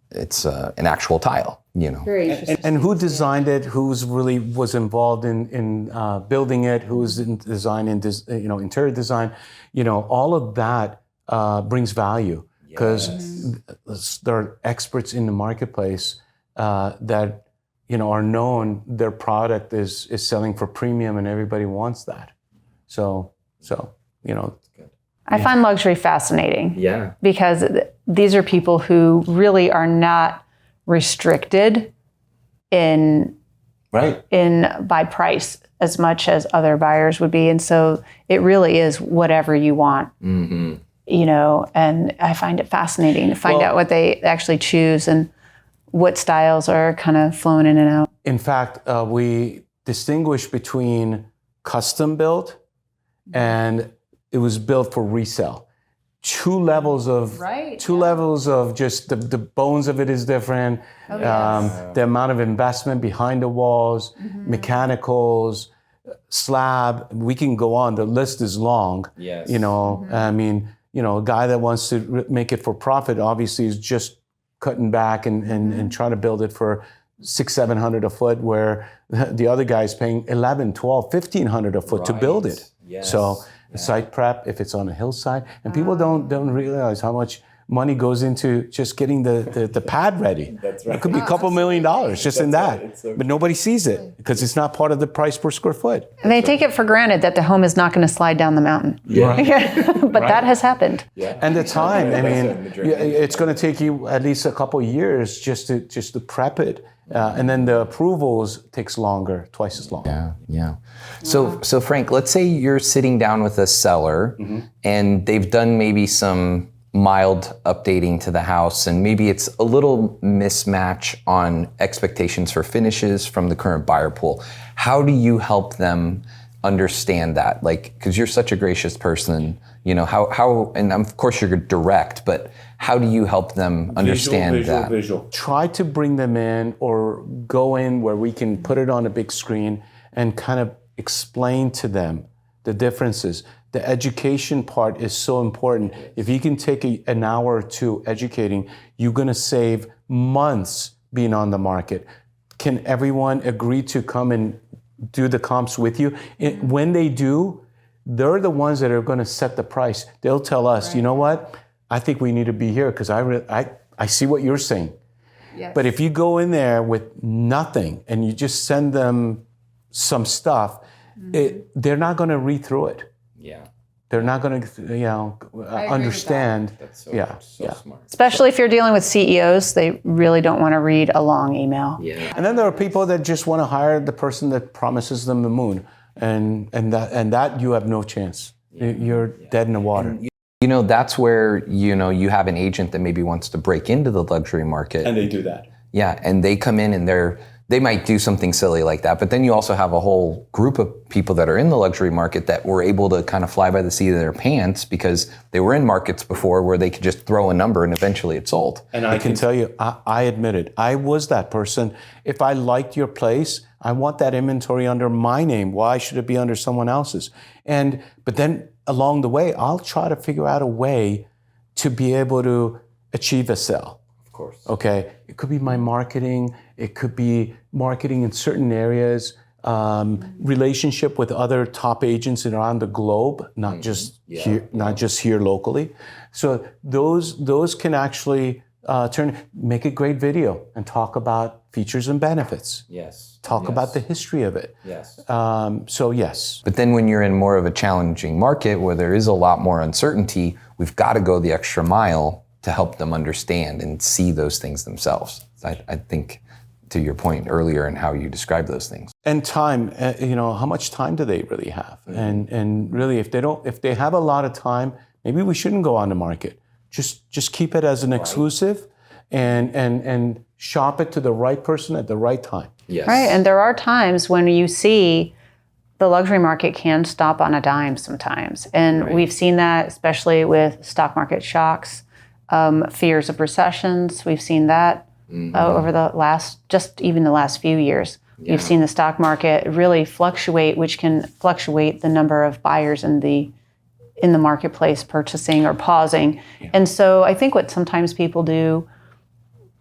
actual tile, Very interesting. And who designed it? Who's really was involved in building it? Who's in design and interior design? All of that brings value because there are experts in the marketplace that are known. Their product is selling for premium, and everybody wants that. So. I find luxury fascinating. Yeah. Because these are people who really are not restricted by price as much as other buyers would be. And so it really is whatever you want. And I find it fascinating to find out what they actually choose and what styles are kind of flowing in and out. In fact, we distinguish between custom built and it was built for resale. Two levels of just the bones of it is different. The amount of investment behind the walls, mechanicals, slab. We can go on. The list is long. Yes. I mean, a guy that wants to make it for profit obviously is just cutting back and trying to build it for $600-700 a foot, where the other guy is paying $1,100, $1,200, $1,500 a foot to build it. Yes. So site prep, if it's on a hillside, and people don't realize how much money goes into just getting the pad ready. That's right. It could be a couple $1 million just in that, but nobody sees it because it's not part of the price per square foot. And they take it for granted that the home is not going to slide down the mountain. But that has happened. Yeah. And the time, I mean, it's going to take you at least a couple years just to prep it. And then the approvals takes longer, twice as long. Yeah. So Frank, let's say you're sitting down with a seller and they've done maybe some mild updating to the house, and maybe it's a little mismatch on expectations for finishes from the current buyer pool. How do you help them understand that? Like, because you're such a gracious person, how, and of course you're direct, but how do you help them understand that? Visual. Try to bring them in or go in where we can put it on a big screen and kind of explain to them the differences. The education part is so important. If you can take an hour or two educating, you're going to save months being on the market. Can everyone agree to come and do the comps with you? When they do, they're the ones that are going to set the price. They'll tell us, you know what? I think we need to be here because I see what you're saying. Yes. But if you go in there with nothing and you just send them some stuff, they're not going to read through it. Yeah. They're not going to, understand. That's so smart. Especially if you're dealing with CEOs, they really don't want to read a long email. Yeah. And then there are people that just want to hire the person that promises them the moon, and that you have no chance. You're dead in the water. That's where, you have an agent that maybe wants to break into the luxury market. And they do that. Yeah, and they come in and they might do something silly like that, but then you also have a whole group of people that are in the luxury market that were able to kind of fly by the seat of their pants because they were in markets before where they could just throw a number and eventually it sold. And I can tell you, I admit it. I was that person. If I liked your place, I want that inventory under my name. Why should it be under someone else's? But then along the way, I'll try to figure out a way to be able to achieve a sale. Of course. Okay. It could be my marketing. It could be marketing in certain areas, relationship with other top agents around the globe, not just here locally. So those can actually make a great video and talk about features and benefits. Yes. Talk about the history of it. Yes. So yes. But then when you're in more of a challenging market where there is a lot more uncertainty, we've got to go the extra mile to help them understand and see those things themselves. I think to your point earlier and how you describe those things. And time, how much time do they really have? And really, if they have a lot of time, maybe we shouldn't go on the market. Just keep it as an exclusive and shop it to the right person at the right time. Yes. Right, and there are times when you see the luxury market can stop on a dime sometimes. And we've seen that especially with stock market shocks, fears of recessions. We've seen that over the last few years. Yeah. We've seen the stock market really fluctuate, which can fluctuate the number of buyers in the marketplace purchasing or pausing. Yeah. And so I think what sometimes people do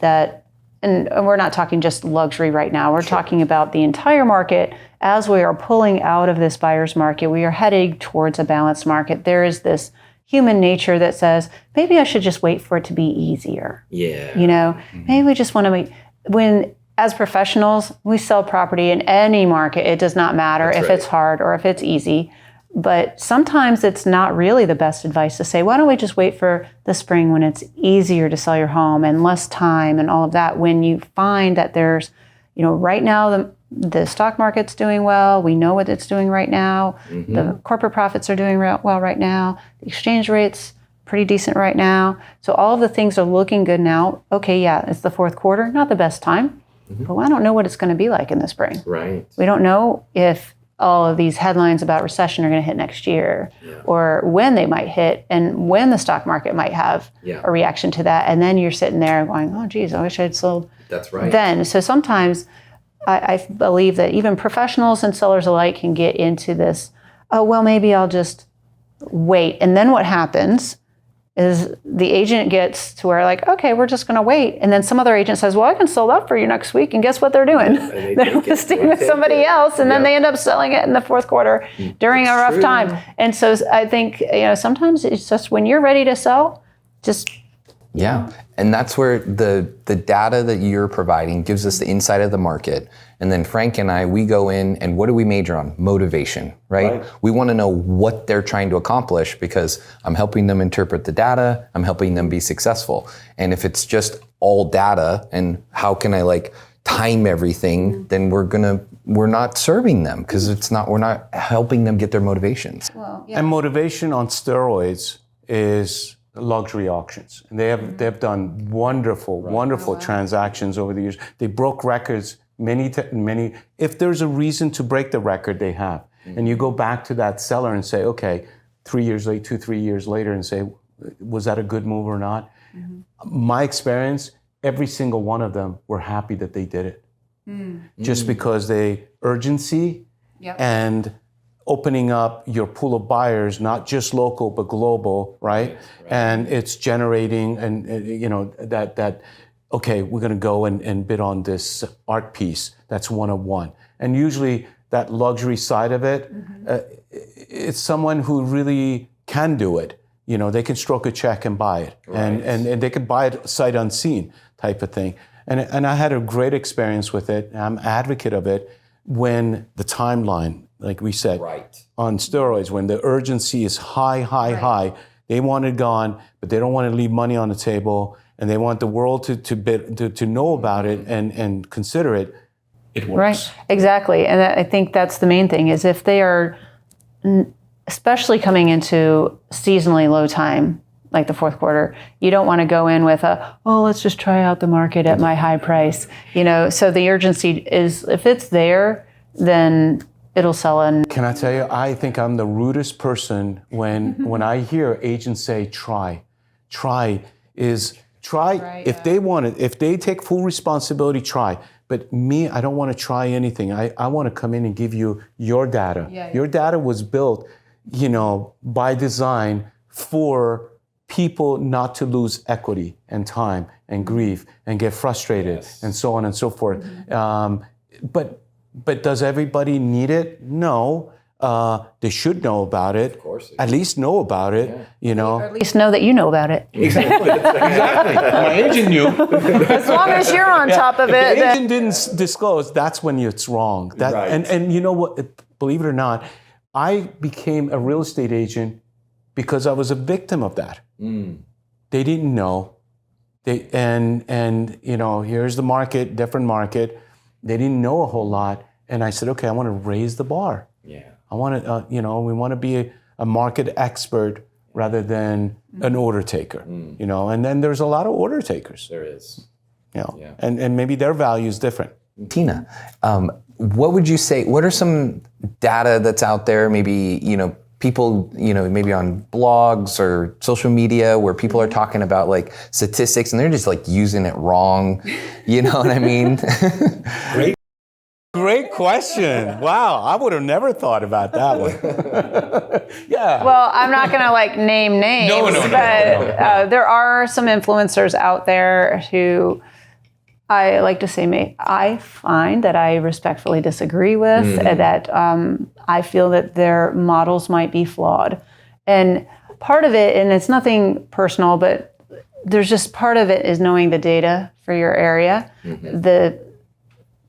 and we're not talking just luxury right now, we're talking about the entire market. As we are pulling out of this buyer's market, we are heading towards a balanced market. There is this human nature that says, maybe I should just wait for it to be easier. Yeah. Maybe we just want to wait. When, as professionals, we sell property in any market. It does not matter if it's hard or if it's easy. But sometimes it's not really the best advice to say, why don't we just wait for the spring when it's easier to sell your home and less time and all of that, when you find that there's, right now the stock market's doing well. We know what it's doing right now. Mm-hmm. The corporate profits are doing well right now. The exchange rate's pretty decent right now. So all of the things are looking good now. Okay, yeah, it's the fourth quarter, not the best time, but I don't know what it's going to be like in the spring. Right. We don't know if all of these headlines about recession are going to hit next year, or when they might hit, and when the stock market might have a reaction to that. And then you're sitting there going, oh, geez, I wish I'd sold then. So sometimes I believe that even professionals and sellers alike can get into this, oh, well, maybe I'll just wait. And then what happens is the agent gets to where like, okay, we're just going to wait. And then some other agent says, well, I can sell that for you next week. And guess what they're doing? They're listing with somebody else. And then they end up selling it in the fourth quarter during a rough time. And so I think, sometimes it's just when you're ready to sell, just... Yeah. And that's where the data that you're providing gives us the insight of the market. And then Frank and I, we go in and what do we major on? Motivation, right? We want to know what they're trying to accomplish because I'm helping them interpret the data. I'm helping them be successful. And if it's just all data and how can I time everything, then we're not serving them because we're not helping them get their motivations. Well, and motivation on steroids is luxury auctions, and they have done wonderful transactions over the years. They broke records many. If there's a reason to break the record, they have. And you go back to that seller and say, okay, 3 years later, 2-3 years later, and say, was that a good move or not? My experience, every single one of them were happy that they did it, just because the urgency and opening up your pool of buyers, not just local, but global, right? And it's generating, that okay, we're going to go and bid on this art piece. That's one of one. And usually that luxury side of it, it's someone who really can do it. They can stroke a check and buy it. And they can buy it sight unseen type of thing. And I had a great experience with it. I'm an advocate of it when the timeline, like we said, on steroids, when the urgency is high, they want it gone, but they don't want to leave money on the table, and they want the world to know about it and consider it. It works. Right, exactly. And I think that's the main thing, is if they are, especially coming into seasonally low time, like the fourth quarter, you don't want to go in with let's just try out the market at my high price. So the urgency is, if it's there, then it'll sell in. Can I tell you, I think I'm the rudest person when I hear agents say try. If they want it, if they take full responsibility, try. But me, I don't want to try anything. I want to come in and give you your data. Your data was built, by design for people not to lose equity and time and grief and get frustrated and so on and so forth. But does everybody need it? No. They should know about it. Of course. At least know about it, Or at least know that you know about it. Exactly. My agent knew. As long as you're on top of it. If the agent didn't disclose, that's when it's wrong. And you know what? Believe it or not, I became a real estate agent because I was a victim of that. They didn't know. Here's the market, different market. They didn't know a whole lot. And I said, okay, I want to raise the bar. I want to, we want to be a market expert rather than an order taker, and then there's a lot of order takers. There is. And maybe their value is different. Tina, what would you say, what are some data that's out there, maybe, people, maybe on blogs or social media where people are talking about statistics and they're just using it wrong. You know what I mean? Great question. Wow, I would have never thought about that one. Well, I'm not going to name names, but there are some influencers out there who I like to say I find that I respectfully disagree with, that I feel that their models might be flawed. And part of it, and it's nothing personal, but there's just part of it is knowing the data for your area.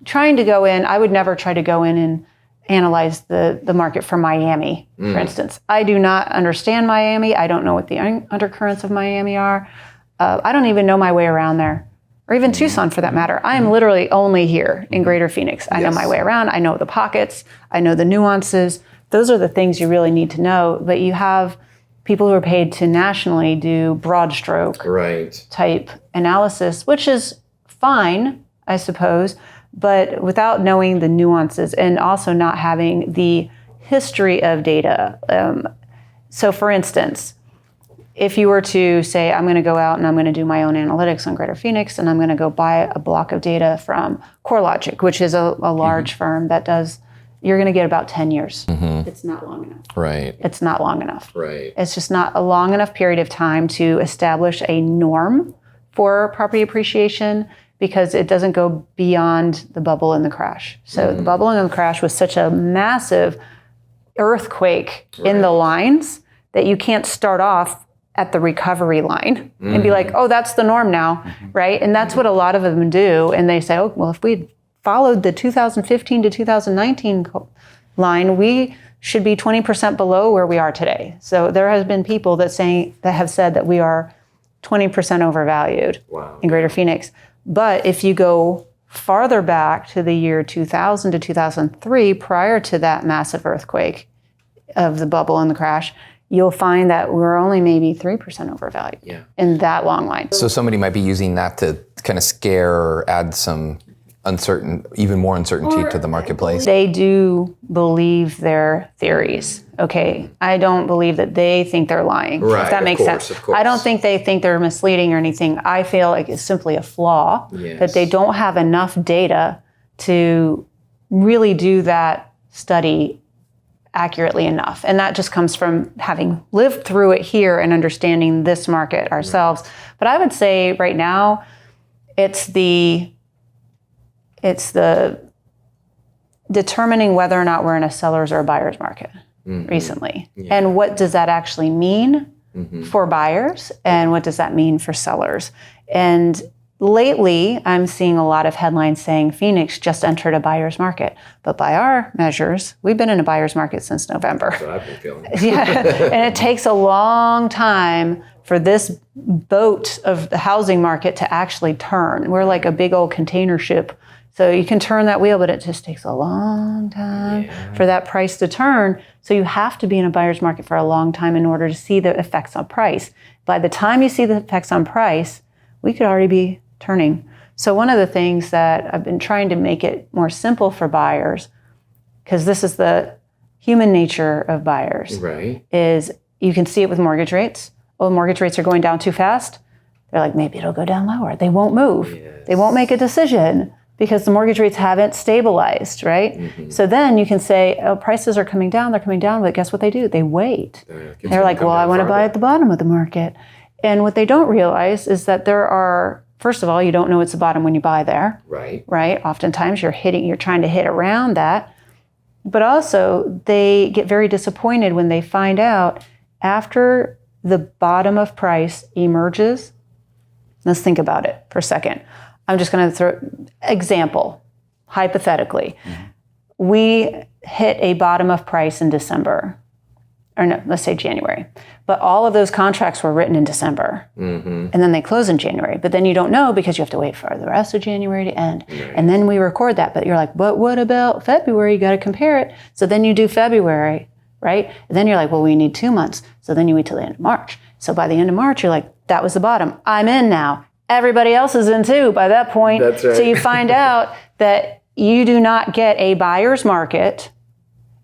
Trying to go in, I would never try to go in and analyze the market for Miami, for instance. I do not understand Miami. I don't know what the undercurrents of Miami are. I don't even know my way around there, or even Tucson for that matter. I am literally only here in Greater Phoenix. I know my way around. I know the pockets. I know the nuances. Those are the things you really need to know. But you have people who are paid to nationally do broad stroke type analysis, which is fine, I suppose. but without knowing the nuances and also not having the history of data. So for instance, if you were to say, I'm going to go out and I'm going to do my own analytics on Greater Phoenix, and I'm going to go buy a block of data from CoreLogic, which is a large firm that does, you're going to get about 10 years. It's not long enough. Right. It's not long enough. Right. It's just not a long enough period of time to establish a norm for property appreciation, because it doesn't go beyond the bubble and the crash. So the bubble and the crash was such a massive earthquake in the lines that you can't start off at the recovery line and be like, oh, that's the norm now, right? And that's what a lot of them do. And they say, oh, well, if we followed the 2015 to 2019 line, we should be 20% below where we are today. So there has been people that have said that we are 20% overvalued in Greater Phoenix. But if you go farther back to the year 2000 to 2003, prior to that massive earthquake of the bubble and the crash, you'll find that we're only maybe 3% overvalued in that long line. So somebody might be using that to kind of scare or add some even more uncertainty to the marketplace. They do believe their theories. Okay, I don't believe that they think they're lying. Right, if that makes sense. Of course. I don't think they think they're misleading or anything. I feel like it's simply a flaw that they don't have enough data to really do that study accurately enough. And that just comes from having lived through it here and understanding this market ourselves. But I would say right now, it's the determining whether or not we're in a seller's or a buyer's market recently. And what does that actually mean for buyers, and what does that mean for sellers? And lately, I'm seeing a lot of headlines saying Phoenix just entered a buyer's market. But by our measures, we've been in a buyer's market since November. That's what I've been feeling. And it takes a long time for this boat of the housing market to actually turn. We're like a big old container ship. So you can turn that wheel, but it just takes a long time for that price to turn. So you have to be in a buyer's market for a long time in order to see the effects on price. By the time you see the effects on price, we could already be turning. So one of the things that I've been trying to make it more simple for buyers, because this is the human nature of buyers, is you can see it with mortgage rates. Oh, mortgage rates are going down too fast. They're like, maybe it'll go down lower. They won't move. They won't make a decision because the mortgage rates haven't stabilized, right? So then you can say, oh, prices are coming down, they're coming down, but guess what they do? They wait. They're like, well, I want to buy at the bottom of the market. And what they don't realize is that there are, first of all, you don't know it's the bottom when you buy there. Right? Oftentimes you're trying to hit around that. But also they get very disappointed when they find out after the bottom of price emerges. Let's think about it for a second. I'm just going to throw example, hypothetically. We hit a bottom of price in December, or no, let's say January. But all of those contracts were written in December, and then they close in January. But then you don't know because you have to wait for the rest of January to end. And then we record that. But you're like, but what about February? You got to compare it. So then you do February, right? And then you're like, well, we need 2 months. So then you wait till the end of March. So by the end of March, you're like, that was the bottom. I'm in now. Everybody else is in too by that point. That's right. So you find out that you do not get a buyer's market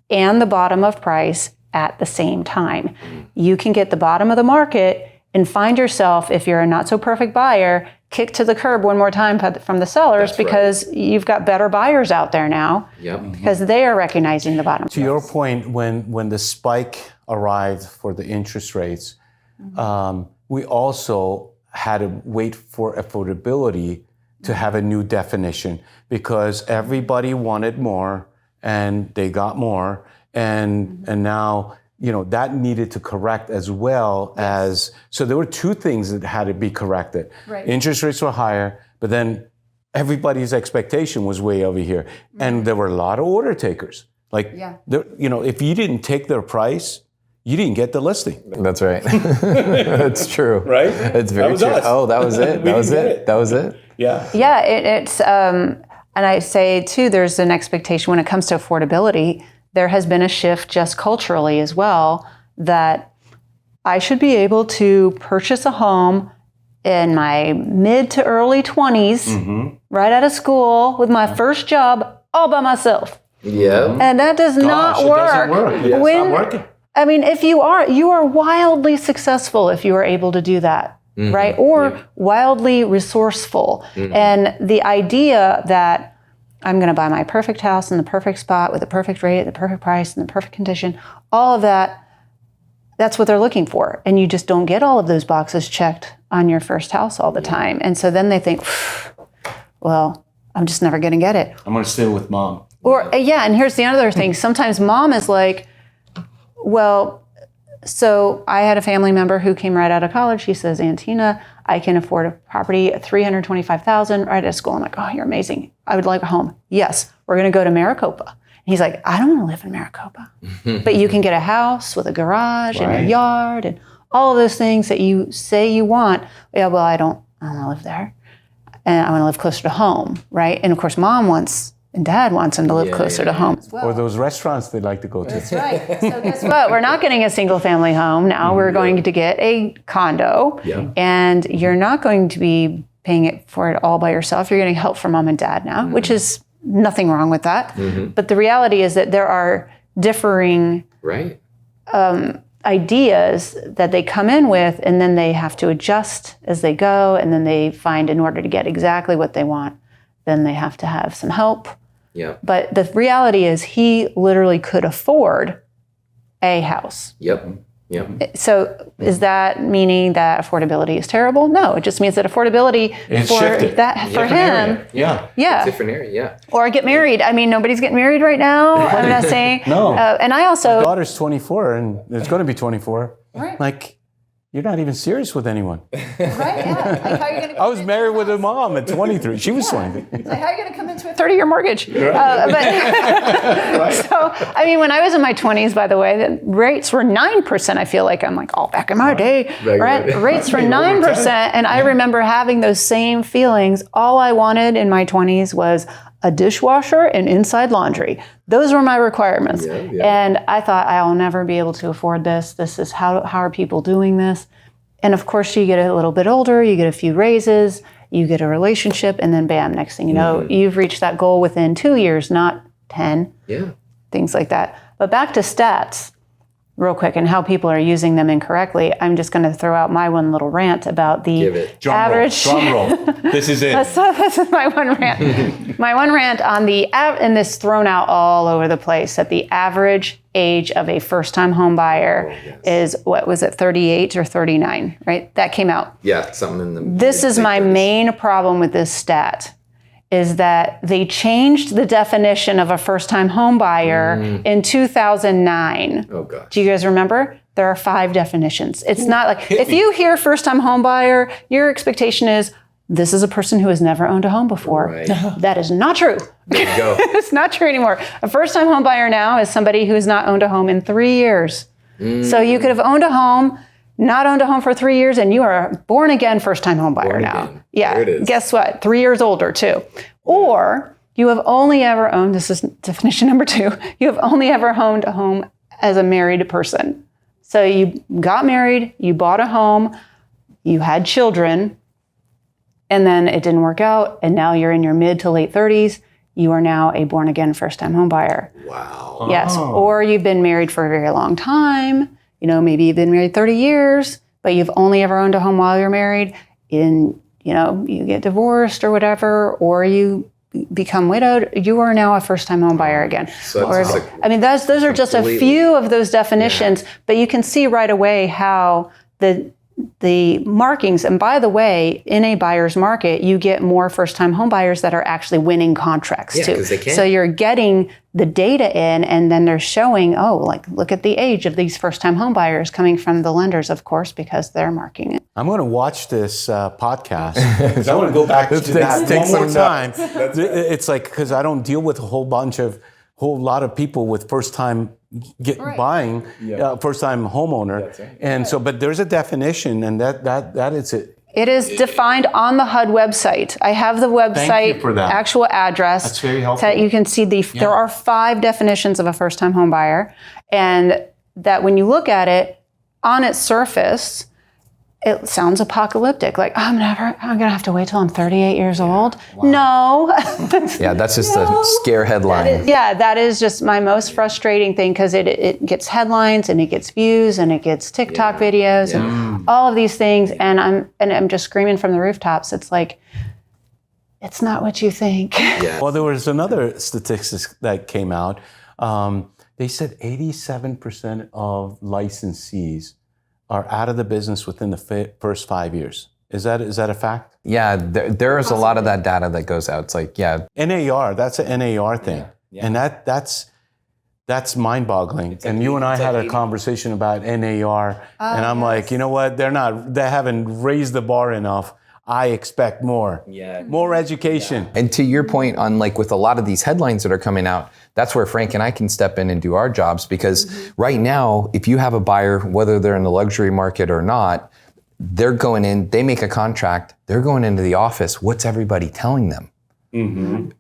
and the bottom of price at the same time. You can get the bottom of the market and find yourself, if you're a not so perfect buyer, kicked to the curb one more time from the sellers because you've got better buyers out there now because they are recognizing the bottom. To your point, when the spike arrived for the interest rates, we also had to wait for affordability to have a new definition because everybody wanted more and they got more and now that needed to correct as well as, so there were two things that had to be corrected. Interest rates were higher, but then everybody's expectation was way over here. And there were a lot of order takers. Like, if you didn't take their price, you didn't get the listing. That's right. That's true. Right? It's very true. Us. Oh, that was it. That was it. That was it. Yeah, it's, and I say too, there's an expectation when it comes to affordability, there has been a shift just culturally as well, that I should be able to purchase a home in my mid to early 20s, right out of school with my first job all by myself. Yeah. And that does not work. It doesn't work. It's not working. I mean, if you are wildly successful if you are able to do that, right? Or wildly resourceful. And the idea that I'm going to buy my perfect house in the perfect spot with the perfect rate, the perfect price, and the perfect condition, all of that, that's what they're looking for. And you just don't get all of those boxes checked on your first house all the time. And so then they think, well, I'm just never going to get it. I'm going to stay with mom. Or, and here's the other thing. Sometimes mom is like, well, so I had a family member who came right out of college. She says, Aunt Tina, I can afford a property at $325,000 right out of school. I'm like, oh, you're amazing. I would like a home. Yes, we're going to go to Maricopa. And he's like, I don't want to live in Maricopa. But you can get a house with a garage and a yard and all of those things that you say you want. Yeah, well, I don't want to live there. And I want to live closer to home, right? And of course, mom wants and dad wants them to live closer to home. Well. Or those restaurants they like to go to. That's right. So guess what? We're not getting a single family home. Now we're going to get a condo. Yeah. And you're not going to be paying for it all by yourself. You're getting help from mom and dad now, which is nothing wrong with that. But the reality is that there are differing ideas that they come in with, and then they have to adjust as they go. And then they find in order to get exactly what they want, then they have to have some help. Yeah. But the reality is he literally could afford a house. Yep. So is that meaning that affordability is terrible? No, it just means that affordability for him. Yeah. Different area, Or get married. I mean, nobody's getting married right now. I'm not saying. No. And I also. My daughter's 24 and it's going to be 24. Right. Like, you're not even serious with anyone. Right, yeah. Like, how are you going to I was married with a mom at 23. She was 23. Like, how are you going to come into a 30-year mortgage? So, I mean, when I was in my 20s, by the way, the rates were 9%. I feel like I'm like, back in my day, right? Rates were 9%. And I remember having those same feelings. All I wanted in my 20s was a dishwasher and inside laundry. Those were my requirements. And I thought, I'll never be able to afford this. This is how are people doing this? And of course, you get a little bit older, you get a few raises, you get a relationship, and then bam, next thing you know, you've reached that goal within 2 years, not 10. Yeah. Things like that. But back to stats, real quick, and how people are using them incorrectly. I'm just going to throw out my one little rant about the average. Drum roll. This is it. This is my one rant. My one rant on and this thrown out all over the place, that the average age of a first-time home buyer is, 38 or 39, right? That came out. Yeah, something in the. This is my main problem with this stat. Is that they changed the definition of a first-time home buyer in 2009. Oh, gosh. Do you guys remember? There are 5 definitions. It's not like, if you hear first-time home buyer, your expectation is, this is a person who has never owned a home before. Right. That is not true. There you go. It's not true anymore. A first-time home buyer now is somebody who has not owned a home in 3 years. So you could have owned a home, not owned a home for 3 years, and you are a born-again first-time home buyer now. Again. Yeah, there it is. Guess what? 3 years older, too. Or you have only ever owned, this is definition number 2, you have only ever owned a home as a married person. So you got married, you bought a home, you had children, and then it didn't work out, and now you're in your mid to late 30s, you are now a born-again first-time home buyer. Wow. Yes, or you've been married for a very long time. You know, maybe you've been married 30 years, but you've only ever owned a home while you're married. You get divorced or whatever, or you become widowed, you are now a first-time home buyer again. So those are just a few of those definitions, but you can see right away how the markings, and by the way, in a buyer's market, you get more first-time home buyers that are actually winning contracts too. Because they can. So you're getting the data in, and then they're showing, look at the age of these first-time home buyers coming from the lenders, of course, because they're marking it. I'm going to watch this podcast. I want to go back to that one more time. It's like, because I don't deal with a whole lot of people with first-time buying, first-time homeowner. Right. And so, but there's a definition, and that is it. It is defined on the HUD website. I have the website actual address. That's very helpful. That you can see there are 5 definitions of a first-time home buyer, and that when you look at it on its surface, it sounds apocalyptic. Like, I'm gonna have to wait till I'm 38 years old. No. Yeah, that's just a scare headline. That is just my most frustrating thing, because it gets headlines and it gets views and it gets TikTok videos and all of these things. And I'm just screaming from the rooftops. It's like, it's not what you think. Yeah. Well, there was another statistics that came out. They said 87% of licensees are out of the business within the first 5 years. Is that a fact? Yeah, there is a lot of that data that goes out. It's like, NAR, that's an NAR thing. Yeah. And that's mind-boggling. And you and I had a conversation about NAR, and I'm like, you know what? They haven't raised the bar enough. I expect more. Yeah. More education. Yeah. And to your point on, like, with a lot of these headlines that are coming out, that's where Frank and I can step in and do our jobs, because right now, if you have a buyer, whether they're in the luxury market or not, they're going in, they make a contract, they're going into the office. What's everybody telling them? Mm-hmm.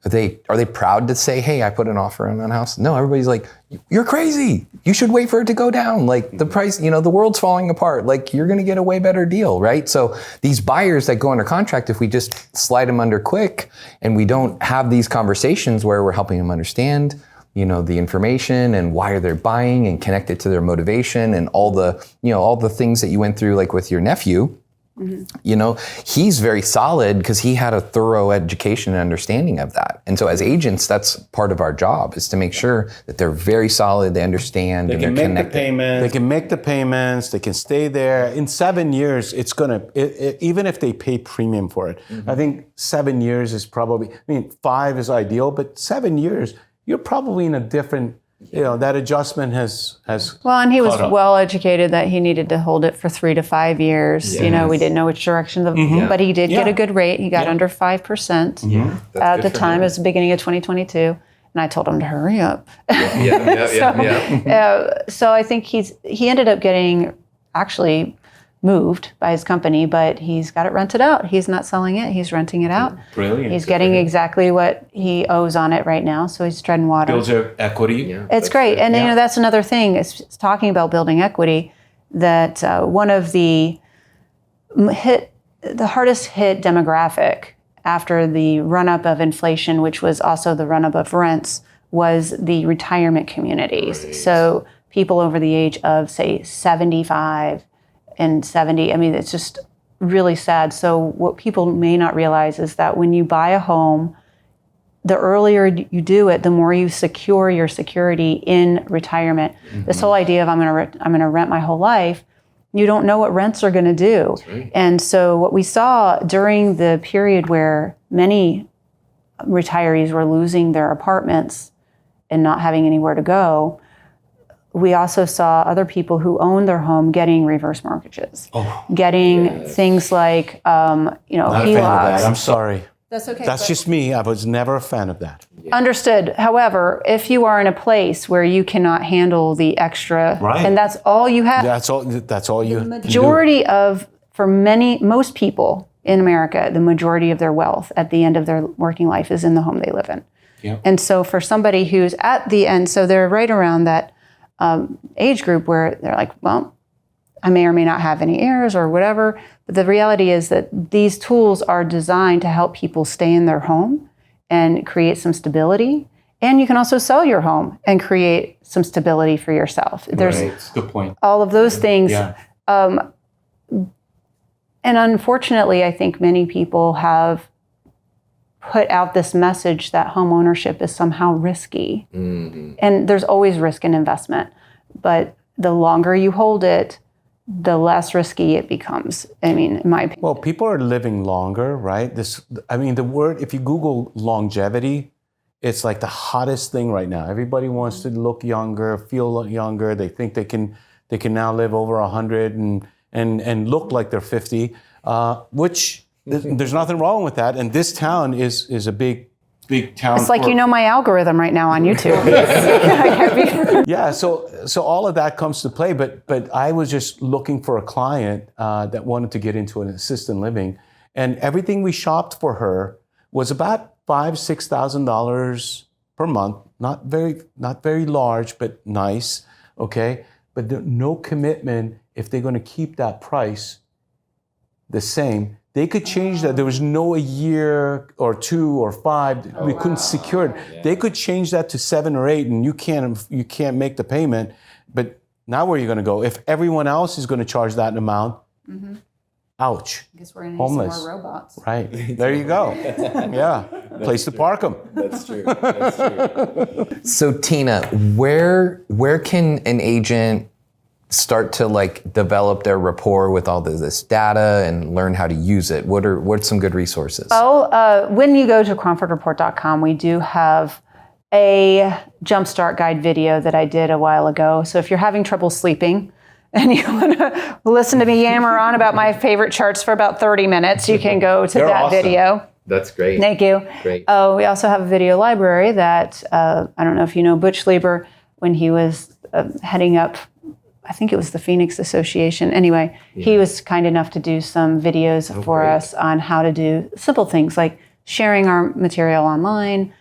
Are they proud to say, hey, I put an offer on that house? No, everybody's like, you're crazy. You should wait for it to go down. Like, the price, the world's falling apart. Like, you're going to get a way better deal, right? So these buyers that go under contract, if we just slide them under quick and we don't have these conversations where we're helping them understand, the information and why are they buying and connect it to their motivation and all the things that you went through, like with your nephew. Mm-hmm. He's very solid because he had a thorough education and understanding of that. And so as agents, that's part of our job, is to make sure that they're very solid, they understand, and they're connected. They can make the payments, they can stay there. In 7 years, it's even if they pay premium for it, I think 7 years is probably, 5 is ideal, but 7 years, you're probably in a different, that adjustment has well, and he was well educated that he needed to hold it for 3 to 5 years. Yes. We didn't know which direction, but he did get a good rate. He got under 5% at the time. It was the beginning of 2022. And I told him to hurry up. So I think he ended up getting actually moved by his company, but he's got it rented out. He's not selling it. He's renting it out. Brilliant. He's getting exactly what he owes on it right now. So he's treading water. Builds your equity. Yeah, it's great. And that's another thing. It's talking about building equity, that one of the hardest hit demographic after the run-up of inflation, which was also the run-up of rents, was the retirement communities. Right. So people over the age of, say, 75 and 70. It's just really sad. So what people may not realize is that when you buy a home, the earlier you do it, the more you secure your security in retirement. Mm-hmm. This whole idea of I'm going to rent my whole life, you don't know what rents are going to do. Right. And so what we saw during the period where many retirees were losing their apartments and not having anywhere to go, we also saw other people who owned their home getting reverse mortgages, getting things like, not a fan of that. I'm sorry. That's okay. That's just me. I was never a fan of that. Yeah. Understood. However, if you are in a place where you cannot handle the extra, and that's all you have. That's all you. The majority of, most people in America, the majority of their wealth at the end of their working life is in the home they live in. Yep. And so for somebody who's at the end, so they're right around that age group where they're like, well, I may or may not have any heirs or whatever. But the reality is that these tools are designed to help people stay in their home and create some stability. And you can also sell your home and create some stability for yourself. There's That's a good point. All of those things. Yeah. And unfortunately, I think many people have put out this message that home ownership is somehow risky. Mm-hmm. And there's always risk in investment. But the longer you hold it, the less risky it becomes. In my opinion. Well, people are living longer, right? The word, if you Google longevity, it's like the hottest thing right now. Everybody wants to look younger, feel younger. They think they can now live over 100 and look like they're 50, which there's nothing wrong with that. And this town is a big town. It's like my algorithm right now on YouTube. Yeah, so all of that comes to play. But I was just looking for a client that wanted to get into an assisted living, and everything we shopped for her was about $5,000-$6,000 per month. Not very large, but nice. Okay, but no commitment if they're going to keep that price the same. They could change that. There was no a year or 2 or 5. We couldn't secure it. Yeah. They could change that to 7 or 8, and you can't make the payment. But now where are you going to go? If everyone else is going to charge that amount, ouch. I guess we're going to need some more robots. Right. There you go. Yeah. Place to park them. That's true. That's true. So Tina, where can an agent start to like develop their rapport with all this data and learn how to use it? What's some good resources? When you go to CromfordReport.com, we do have a jumpstart guide video that I did a while ago. So if you're having trouble sleeping and you want to listen to me yammer on about my favorite charts for about 30 minutes, you can go to that awesome. video. That's great. Thank you. Great. We also have a video library that, I don't know if you know Butch Lieber, when he was heading up, I think it was the Phoenix Association. Anyway, he was kind enough to do some videos for us on how to do simple things like sharing our material online,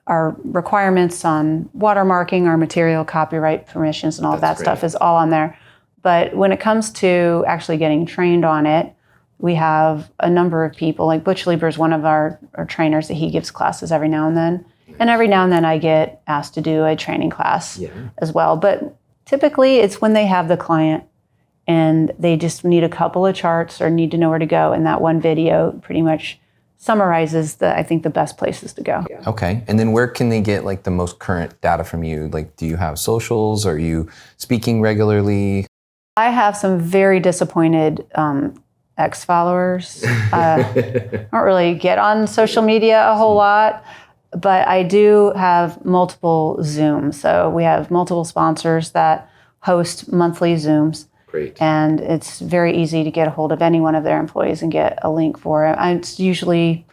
our requirements on watermarking, our material copyright permissions, and all that stuff is all on there. But when it comes to actually getting trained on it, we have a number of people, like Butch Lieber is one of our trainers that he gives classes every now and then. And every now and then I get asked to do a training class as well. But typically it's when they have the client and they just need a couple of charts or need to know where to go. And that one video pretty much summarizes I think the best places to go. Okay. And then where can they get like the most current data from you? Like, do you have socials? Are you speaking regularly? I have some very disappointed ex-followers. I don't really get on social media a whole lot, but I do have multiple Zooms. So we have multiple sponsors that host monthly Zooms. Great. And it's very easy to get a hold of any one of their employees and get a link for it. It's usually,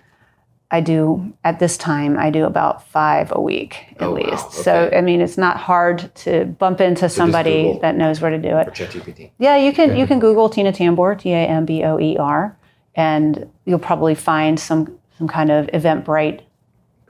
at this time, I do about 5 a week at least. Wow. Okay. So, I mean, it's not hard to bump into somebody that knows where to do it. Or ChatGPT. Yeah, you can Google Tina Tamboer, Tamboer, and you'll probably find some kind of Eventbrite,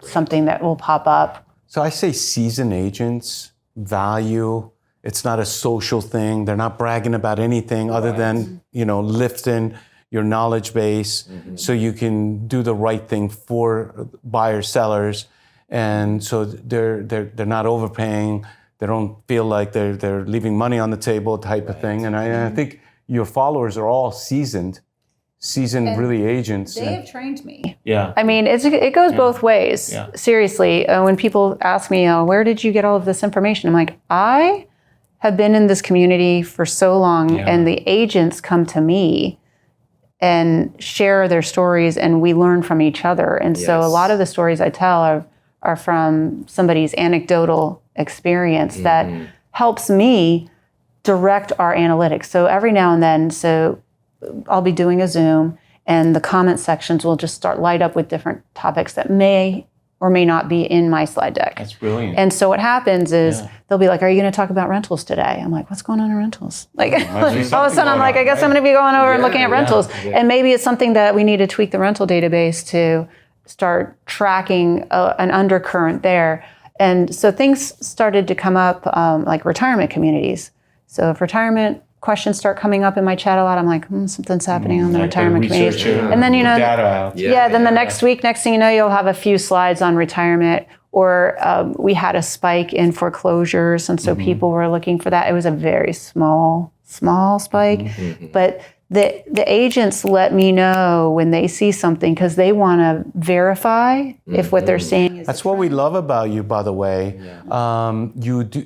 something that will pop up. So I say seasoned agents value. It's not a social thing. They're not bragging about anything other than, lifting your knowledge base so you can do the right thing for buyers, sellers. And so they're not overpaying. They don't feel like they're leaving money on the table type of thing. And I think your followers are all seasoned really agents. They have trained me. Yeah. I mean, it goes both ways. Yeah. Seriously, when people ask me, where did you get all of this information? I'm like, I have been in this community for so long, and the agents come to me and share their stories, and we learn from each other. And so a lot of the stories I tell are from somebody's anecdotal experience that helps me direct our analytics. So every now and then, I'll be doing a Zoom, and the comment sections will just light up with different topics that may or may not be in my slide deck. That's brilliant. And so what happens is they'll be like, are you going to talk about rentals today? I'm like, what's going on in rentals? Like all of a sudden I'm like, I guess I'm going to be going over and looking at rentals. Yeah. And maybe it's something that we need to tweak the rental database to start tracking an undercurrent there. And so things started to come up like retirement communities. So if retirement questions start coming up in my chat a lot, I'm like, something's happening on the retirement communities. And then, the next week, next thing you know, you'll have a few slides on retirement, or we had a spike in foreclosures. And so people were looking for that. It was a very small spike. But the agents let me know when they see something because they want to verify if what they're seeing is. That's what we love about you, by the way. You do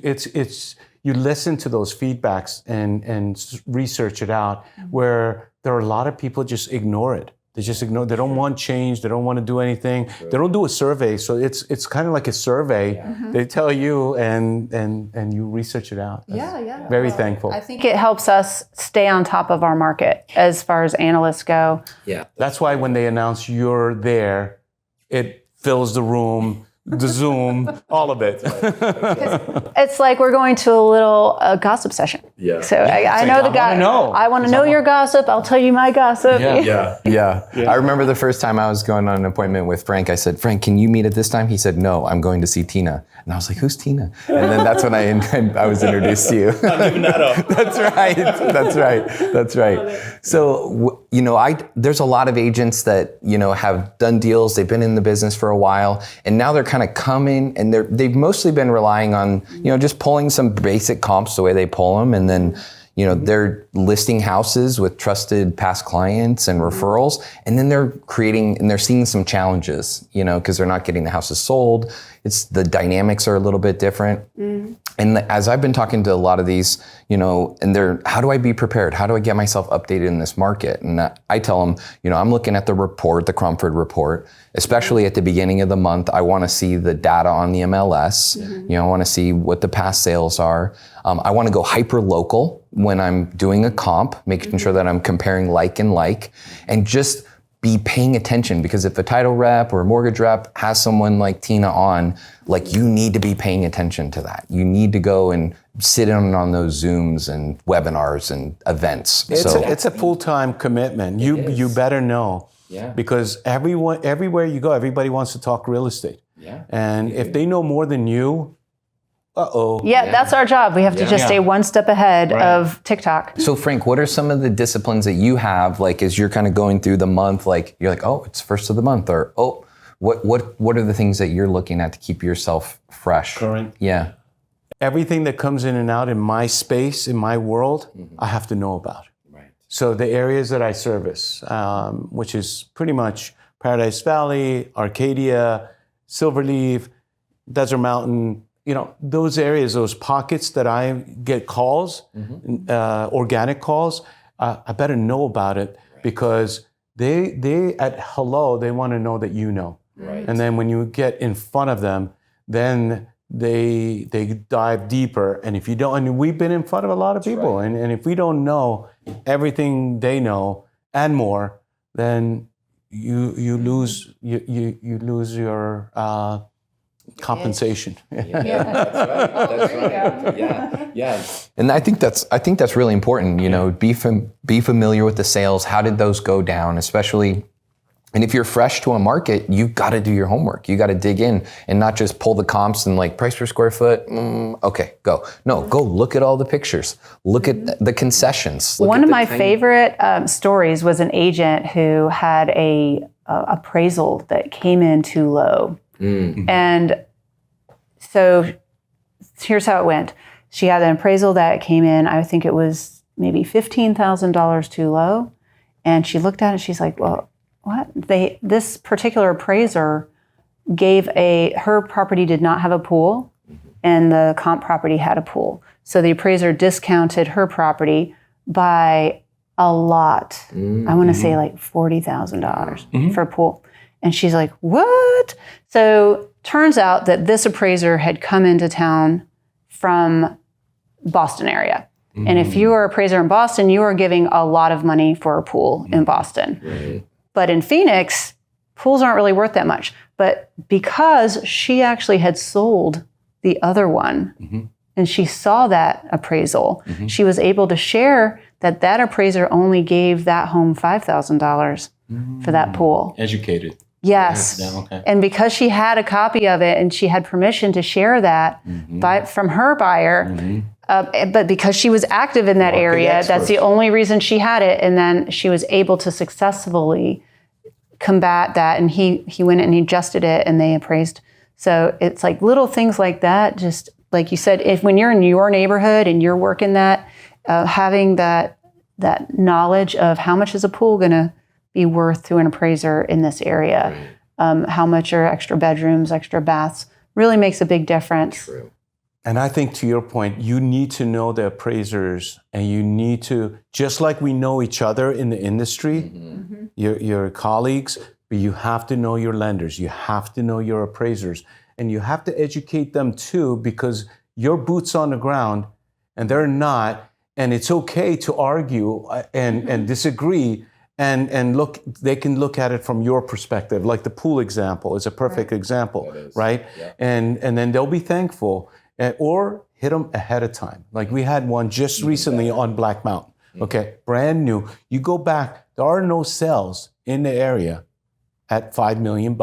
you listen to those feedbacks and research it out, where there are a lot of people just ignore it. They just ignore. They don't want change. They don't want to do anything. Sure. They don't do a survey. So it's kind of like a survey. They tell you and you research it out. That's very thankful. I think it helps us stay on top of our market as far as analysts go. Yeah. That's why when they announce you're there, it fills the room. The Zoom, all of it. It's like we're going to a little gossip session. Yeah. So I know the guy. I want to know your gossip. I'll tell you my gossip. Yeah. I remember the first time I was going on an appointment with Frank. I said, Frank, can you meet at this time? He said, no, I'm going to see Tina. And I was like, who's Tina? And then that's when I was introduced to you. I'm giving that up. That's right. So there's a lot of agents that, have done deals. They've been in the business for a while, and now they're kind of coming, and they've mostly been relying on, just pulling some basic comps the way they pull them, and then, they're listing houses with trusted past clients and referrals, and then they're seeing some challenges, because they're not getting the houses sold. The dynamics are a little bit different. And as I've been talking to a lot of these, and how do I be prepared? How do I get myself updated in this market? And I tell them, I'm looking at the report, the Cromford Report, especially at the beginning of the month. I want to see the data on the MLS. I want to see what the past sales are. I want to go hyper local when I'm doing a comp, making sure that I'm comparing like and just be paying attention, because if a title rep or a mortgage rep has someone like Tina on, you need to be paying attention to that. You need to go and sit in on those Zooms and webinars and events. It's a full-time commitment. You better know, because everywhere you go, everybody wants to talk real estate. And if they know more than you, that's our job. We have to just stay one step ahead of TikTok. So Frank, what are some of the disciplines that you have, as you're kind of going through the month, you're like, oh, it's first of the month, or what are the things that you're looking at to keep yourself fresh? Current. Yeah. Everything that comes in and out in my space, in my world, I have to know about. Right. So the areas that I service, which is pretty much Paradise Valley, Arcadia, Silverleaf, Desert Mountain, those areas, those pockets that I get calls, organic calls, I better know about it, because they at hello, they want to know that you know. Right. And then when you get in front of them, then they dive deeper. And if you don't, and we've been in front of a lot of people, and if we don't know everything they know and more, then you lose your compensation. That's right. Yeah. And I think that's really important. Be familiar with the sales. How did those go down? Especially, and if you're fresh to a market, you've got to do your homework. You got to dig in and not just pull the comps and price per square foot. Okay, go. No, go look at all the pictures. Look at the concessions. One of my favorite stories was an agent who had a appraisal that came in too low. And so here's how it went. She had an appraisal that came in, I think it was maybe $15,000 too low. And she looked at it, she's like, well, what? This particular appraiser her property did not have a pool, and the comp property had a pool. So the appraiser discounted her property by a lot. I want to say $40,000 for a pool. And she's like, what? So turns out that this appraiser had come into town from Boston area. And if you are an appraiser in Boston, you are giving a lot of money for a pool in Boston. Right. But in Phoenix, pools aren't really worth that much. But because she actually had sold the other one, and she saw that appraisal, she was able to share that appraiser only gave that home $5,000 for that pool. Educated. Yes. Yeah, okay. And because she had a copy of it and she had permission to share that from her buyer, but because she was active in that area, that's the only reason she had it. And then she was able to successfully combat that. And he went and he adjusted it and they appraised. So it's little things like that. Just like you said, when you're in your neighborhood and you're working that, having that knowledge of how much is a pool going to be worth to an appraiser in this area. Right. How much are extra bedrooms, extra baths, really makes a big difference. True. And I think to your point, you need to know the appraisers, and you need to, just like we know each other in the industry, your colleagues, but you have to know your lenders, you have to know your appraisers, and you have to educate them too, because your boots on the ground and they're not, and it's okay to argue and disagree. And look, they can look at it from your perspective. Like the pool example is a perfect example, right? Yeah. And then they'll be thankful, or hit them ahead of time. Like we had one just recently on Black Mountain. Okay, brand new. You go back, there are no sales in the area at $5 million,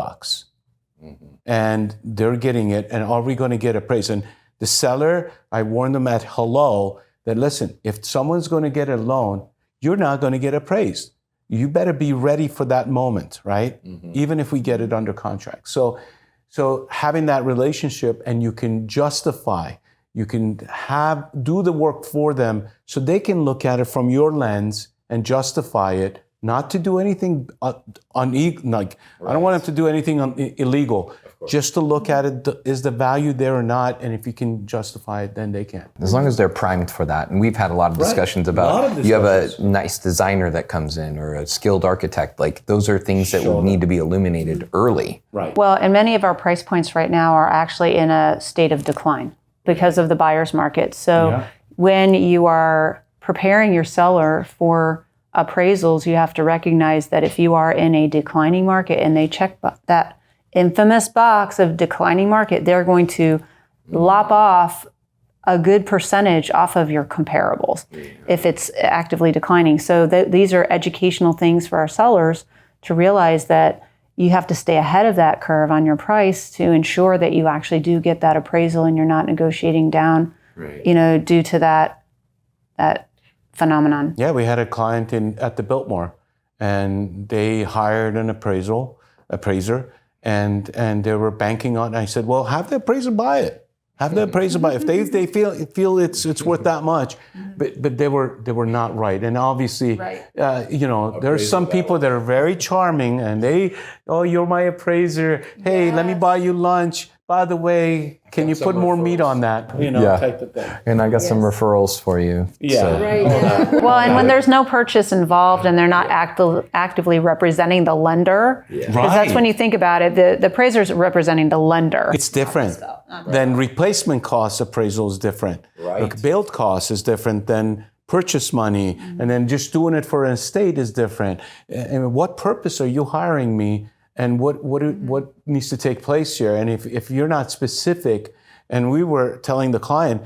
and they're getting it. And are we going to get appraised? And the seller, I warned them at hello that listen, if someone's going to get a loan, you're not going to get appraised. you better be ready for that moment, right? Even if we get it under contract. So having that relationship, and you can justify, you can do the work for them so they can look at it from your lens and justify it, not to do anything I don't want them to do anything illegal, just to look at it, is the value there or not, and if you can justify it, then they can. As long as they're primed for that. And we've had a lot of discussions about, you have a nice designer that comes in or a skilled architect, like those are things that will need to be illuminated early. Right. Well, and many of our price points right now are actually in a state of decline because of the buyer's market. So when you are preparing your seller for appraisals, you have to recognize that if you are in a declining market and they check that infamous box of declining market, they're going to lop off a good percentage off of your comparables if it's actively declining. So these are educational things for our sellers to realize that you have to stay ahead of that curve on your price to ensure that you actually do get that appraisal and you're not negotiating down, due to that phenomenon. Yeah, we had a client at the Biltmore, and they hired an appraiser, and they were banking on. I said, well, have the appraiser buy it. Have the appraiser buy it. If they feel it's worth that much, but they were not right. And obviously, there's some people that are very charming, and you're my appraiser. Hey, let me buy you lunch. By the way, can you put more meat on that? Type of thing. And I got some referrals for you. Yeah. So. Right. Yeah. Well, and when there's no purchase involved and they're not actively representing the lender, because that's when you think about it, the appraiser's representing the lender. It's different. Then replacement cost appraisal is different. Right. Build cost is different than purchase money. And then just doing it for an estate is different. And what purpose are you hiring me? And what needs to take place here? And if you're not specific, and we were telling the client,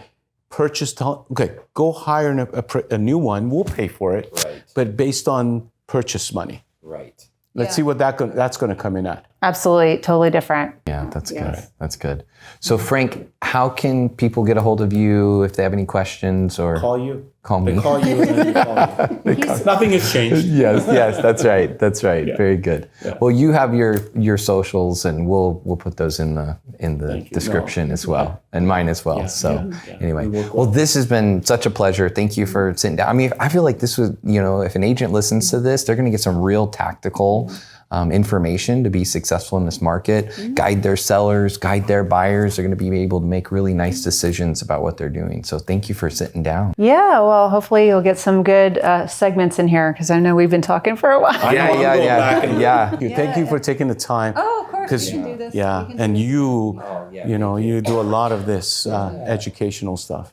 go hire a new one, we'll pay for it, but based on purchase money. Right. Let's see what that's going to come in at. Absolutely, totally different. Yeah, that's good. That's good. So Frank, how can people get a hold of you if they have any questions or call you? Call me. They call you and then you call me. Nothing has changed. Yes, that's right. That's right. Yeah. Very good. Yeah. Well, you have your socials, and we'll put those in the description as well, and mine as well. Anyway, well, this has been such a pleasure. Thank you for sitting down. I mean, I feel like this was, if an agent listens to this, they're going to get some real tactical information to be successful in this market, guide their sellers, guide their buyers. They're going to be able to make really nice decisions about what they're doing. So thank you for sitting down. Yeah, well, hopefully you'll get some good segments in here, because I know we've been talking for a while. Yeah. Thank you for taking the time. Oh, of course, we can do this. Yeah, and you do a lot of this educational stuff.